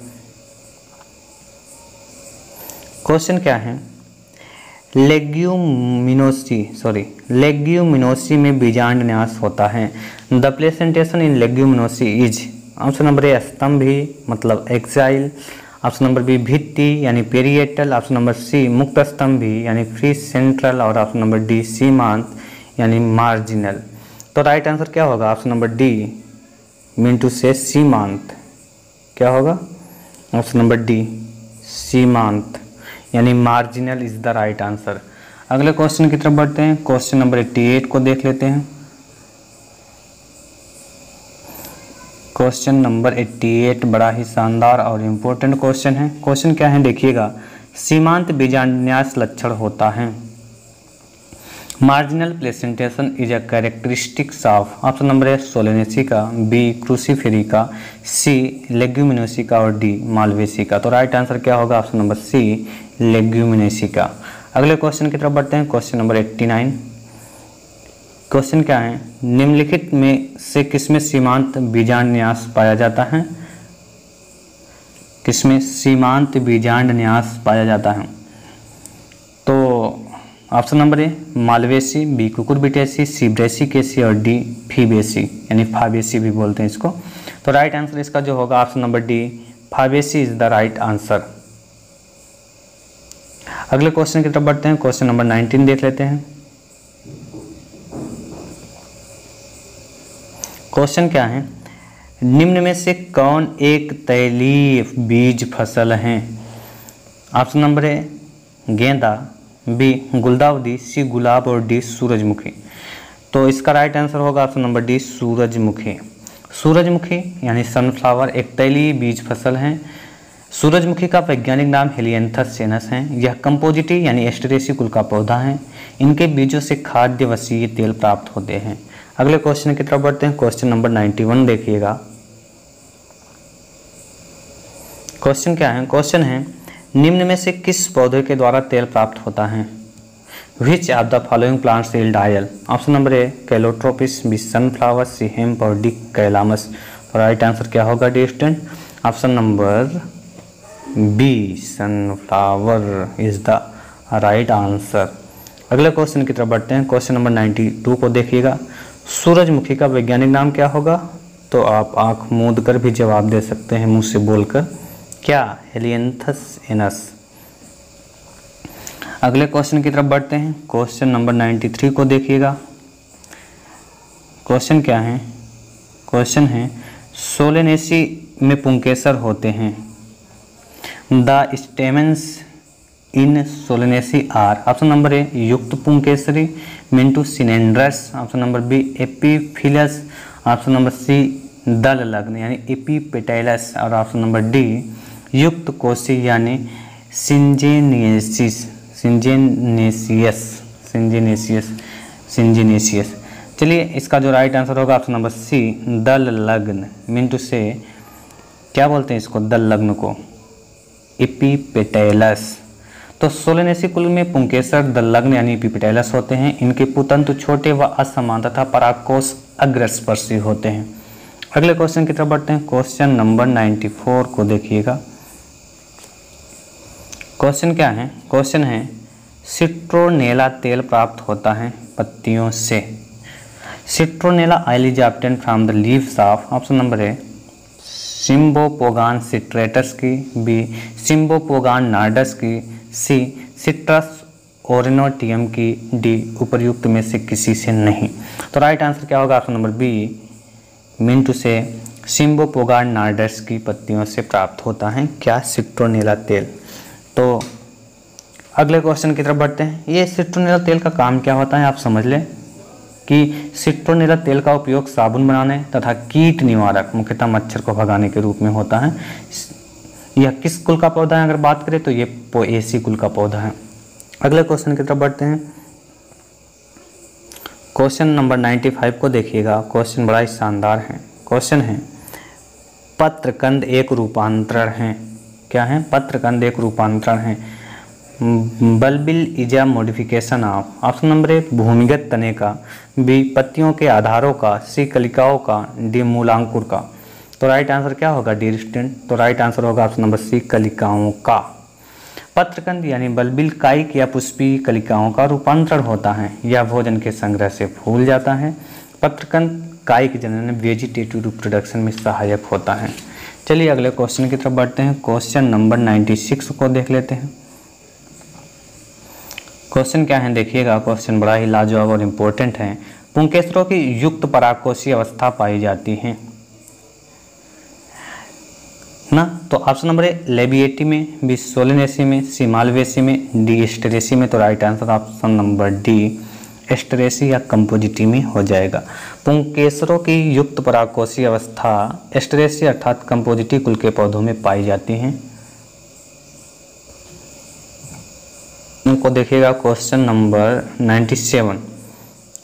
क्वेश्चन क्या है? लेग्यूमिनोसी में बीजांडन्यास होता है। The placentation in Leguminosae is option number A स्तंभी मतलब एक्साइल, ऑप्शन नंबर बी भित्ति यानी पेरिएटल, ऑप्शन नंबर सी मुक्त स्तंभी यानी फ्री सेंट्रल और ऑप्शन नंबर डी सीमांत यानी मार्जिनल। तो राइट आंसर क्या होगा? Option number D mean to say सीमांत। क्या होगा? ऑप्शन नंबर डी सीमांत यानी marginal is the right answer. अगले क्वेश्चन की तरफ बढ़ते हैं। क्वेश्चन नंबर 88 को देख लेते हैं। क्वेश्चन नंबर 88 बड़ा ही शानदार और इम्पोर्टेंट क्वेश्चन है। क्वेश्चन क्या है देखिएगा, सीमांत बीजांडन्यास लक्षण होता है। Marginal placentation is a characteristics of, option number A सोलेनेसिका, बी क्रूसीफेरिका, सी लेग्यूमिनोसिका और डी मालवेसिका। तो राइट आंसर क्या होगा, ऑप्शन नंबर सी लेग्यूमिनोसिका। अगले क्वेश्चन की तरफ बढ़ते हैं। Question number 89। क्वेश्चन क्या है, निम्नलिखित में से किसमें सीमांत बीजांडन्यास पाया जाता है? किसमें सीमांत बीजांडन्यास पाया जाता है? तो option number A Malvaceae, B Cucurbitaceae, C Brassicaceae और डी फीबेसी यानी फाबेसी भी बोलते हैं इसको। तो राइट आंसर इसका जो होगा option number D Fabaceae is the right answer. अगले क्वेश्चन की तरफ बढ़ते हैं। क्वेश्चन नंबर 19 देख लेते हैं। क्वेश्चन क्या है, निम्न में से कौन एक तैलीय बीज फसल है? ऑप्शन नंबर ए गेंदा, बी गुलदाउदी, सी गुलाब और डी सूरजमुखी। तो इसका राइट आंसर होगा ऑप्शन नंबर डी सूरजमुखी। सूरजमुखी यानी सनफ्लावर एक तैलीय बीज फसल है। सूरजमुखी का वैज्ञानिक नाम हेलियंथस सेनस है। यह कंपोजिटी यानी एस्टेरेसी कुल का पौधा है। इनके बीजों से खाद्य वसीय तेल प्राप्त होते हैं। अगले क्वेश्चन की तरफ बढ़ते हैं। क्वेश्चन नंबर 91 देखिएगा। क्वेश्चन क्या है, क्वेश्चन है निम्न में से किस पौधे के द्वारा तेल प्राप्त होता है? Which of the following plants yield oil? Option number A Calotropis, B sunflower, C hemp और डी कैलामस। तो राइट आंसर क्या होगा dear student, option number B sunflower is the right answer. अगले क्वेश्चन की तरफ बढ़ते हैं। क्वेश्चन नंबर 92 को देखिएगा। सूरजमुखी का वैज्ञानिक नाम क्या होगा? तो आप आंख मूंद कर भी जवाब दे सकते हैं मुंह से बोलकर, क्या? Helianthus anus. अगले क्वेश्चन की तरफ बढ़ते हैं। क्वेश्चन नंबर 93 को देखिएगा। क्वेश्चन क्या है, क्वेश्चन है सोलेनेसी में पुंकेसर होते हैं। The stamens in Solanaceae are, option number A युक्त पुंकेसरी, mean to synandrous, option number B epiphyllous, option number C दल लग्न यानी एपीपेटाइलस और ऑप्शन नंबर डी युक्त कोशी यानी सिंजेनेसियस। चलिए इसका जो राइट आंसर होगा ऑप्शन नंबर सी दल लग्न, मिंटू से क्या बोलते हैं इसको, दल लग्न को एपीपेटाइलस। तो सोलेनेसी कुल में पुंकेसर, दल लग्न यानी एपीपेटाइलस होते हैं। इनके पुतंतु छोटे व असमान तथा परागकोश अग्रस्पर्शी होते हैं। अगले क्वेश्चन की तरफ बढ़ते हैं। क्वेश्चन नंबर 94 को देखिएगा। क्वेश्चन क्या है, क्वेश्चन है सिट्रोनेला तेल प्राप्त होता है पत्तियों से। Citronella oil is obtained from the leaves of, option number A Cymbopogon citratus की, बी सिम्बोपोगान नार्डस की, सी सिट्रस ओरिनोटियम की, डी उपर्युक्त में से किसी से नहीं। तो राइट आंसर क्या होगा ऑप्शन नंबर बी मिंटू से सिम्बोपोगान नार्डस की पत्तियों से प्राप्त होता है क्या, सिट्रोनेला तेल। तो अगले क्वेश्चन की तरफ बढ़ते हैं। ये सिट्रोनेला तेल का काम क्या होता है आप समझ लें कि सिट्रोनेला तेल का उपयोग साबुन बनाने तथा कीट निवारक मुख्यतः मच्छर को भगाने के रूप में होता है। यह किस कुल का पौधा है अगर बात करें तो ये पोएसी कुल का पौधा है। अगले क्वेश्चन की तरफ बढ़ते हैं। क्वेश्चन नंबर 95 को देखिएगा। क्वेश्चन बड़ा ही शानदार है। क्वेश्चन है पत्रकंद एक रूपांतरण है। क्या है? पत्रकंद एक रूपांतरण है। Bulbil is a modification of, option number ए भूमिगत तने का, बी पत्तियों के आधारों का, सी कलिकाओं का, डी मूलांकुर का। तो राइट आंसर क्या होगा डियर स्टूडेंट? तो राइट आंसर होगा ऑप्शन नंबर सी कलिकाओं का। पत्रकंद यानी बल्बिल कायिक या पुष्पीय कलिकाओं का रूपांतरण होता है। यह भोजन के संग्रह से फूल जाता है। पत्रकंद कायिक जनन वेजिटेटिव रिप्रोडक्शन में सहायक होता है। चलिए अगले क्वेश्चन की तरफ बढ़ते हैं। क्वेश्चन नंबर 96 को देख लेते हैं। क्वेश्चन क्या है देखिएगा। क्वेश्चन बड़ा ही लाजवाब और इम्पोर्टेंट है। पुंकेसरों की युक्त परागकोशीय अवस्था पाई जाती है ना। तो ऑप्शन नंबर ए लेबिएटी में, बी सोलेनेसी में, सी मालवेसी में, डी एस्टेरेसी में। तो right answer option number D Asteraceae या कंपोजिटी में हो जाएगा। पुंकेसरों की युक्त परागकोशीय अवस्था एस्टेरेसी अर्थात कंपोजिटी कुल के पौधों में पाई जाती हैं। इनको देखिएगा क्वेश्चन नंबर 97।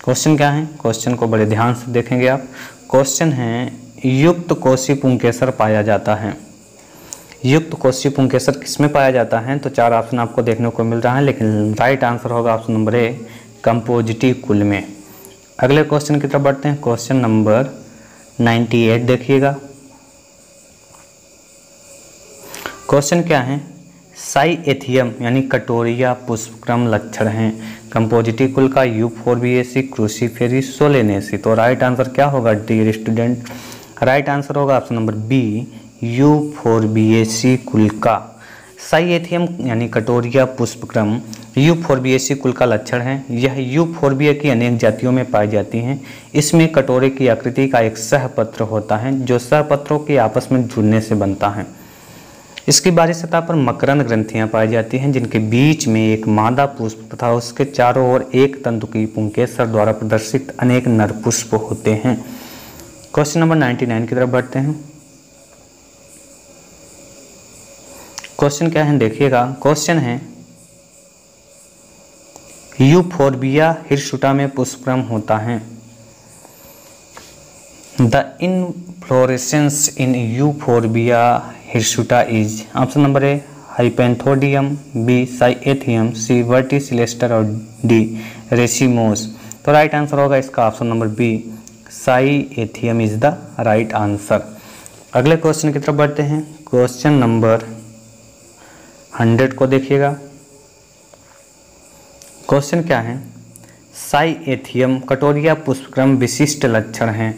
क्वेश्चन क्या है, क्वेश्चन को बड़े ध्यान से देखेंगे आप। क्वेश्चन है युक्त कोशी पुंकेसर पाया जाता है। युक्त कोशी पुंकेसर किसमें पाया जाता है? तो 4 ऑप्शन आपको देखने को मिल रहा है, लेकिन राइट आंसर होगा ऑप्शन नंबर ए कंपोजिटी कुल में। अगले क्वेश्चन की तरफ बढ़ते हैं। क्वेश्चन नंबर 98 देखिएगा। क्वेश्चन क्या है, साइएथियम यानी कटोरिया पुष्पक्रम लक्षण हैं कंपोजिटी कुल का यूफोर्बिएसी, क्रूसीफेरी, सोलेनेसी। तो राइट आंसर क्या होगा डियर स्टूडेंट? राइट आंसर होगा ऑप्शन नंबर बी यूफोर्बिएसी कुल का। साइएथियम यानी कटोरिया पुष्पक्रम यूफोर्बिएसी कुल का लक्षण है। यह यूफोर्बिया की अनेक जातियों में पाई जाती हैं। इसमें कटोरे की आकृति का एक सहपत्र होता है जो सहपत्रों के आपस में जुड़ने से बनता है। इसकी बाहरी सतह पर मकरंद ग्रंथियां पाई जाती हैं जिनके बीच में एक मादा पुष्प तथा उसके चारों ओर एक तंतुकी पुंकेसर द्वारा प्रदर्शित अनेक नर पुष्प होते हैं। क्वेश्चन नंबर 99 की तरफ बढ़ते हैं। क्वेश्चन क्या है देखिएगा। क्वेश्चन है यूफोर्बिया हिरसुटा में पुष्पक्रम होता है। The inflorescence in Euphorbia hirsuta is option number A hypanthodium, B cyathium, C verticillaster और डी रेसिमोस। तो राइट आंसर होगा इसका option number B cyathium is the right answer. अगले क्वेश्चन की तरफ बढ़ते हैं। क्वेश्चन नंबर 100 को देखिएगा। क्वेश्चन क्या है, साइएथियम कटोरिया पुष्पक्रम विशिष्ट लक्षण हैं।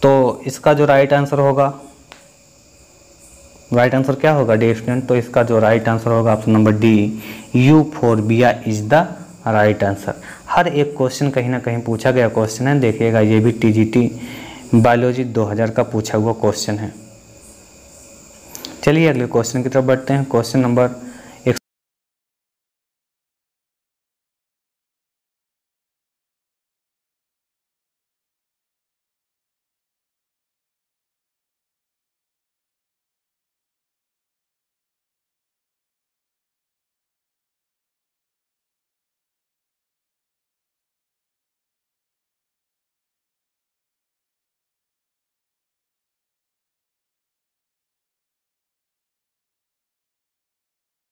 तो इसका जो राइट आंसर होगा, राइट आंसर क्या होगा डियर स्टूडेंट? तो इसका जो राइट आंसर होगा option number D euphorbia is the right answer. हर एक क्वेश्चन कहीं ना कहीं पूछा गया क्वेश्चन है, देखिएगा ये भी टीजीटी बायोलॉजी 2000 का पूछा हुआ क्वेश्चन है। चलिए अगले क्वेश्चन की तरफ बढ़ते हैं। Question number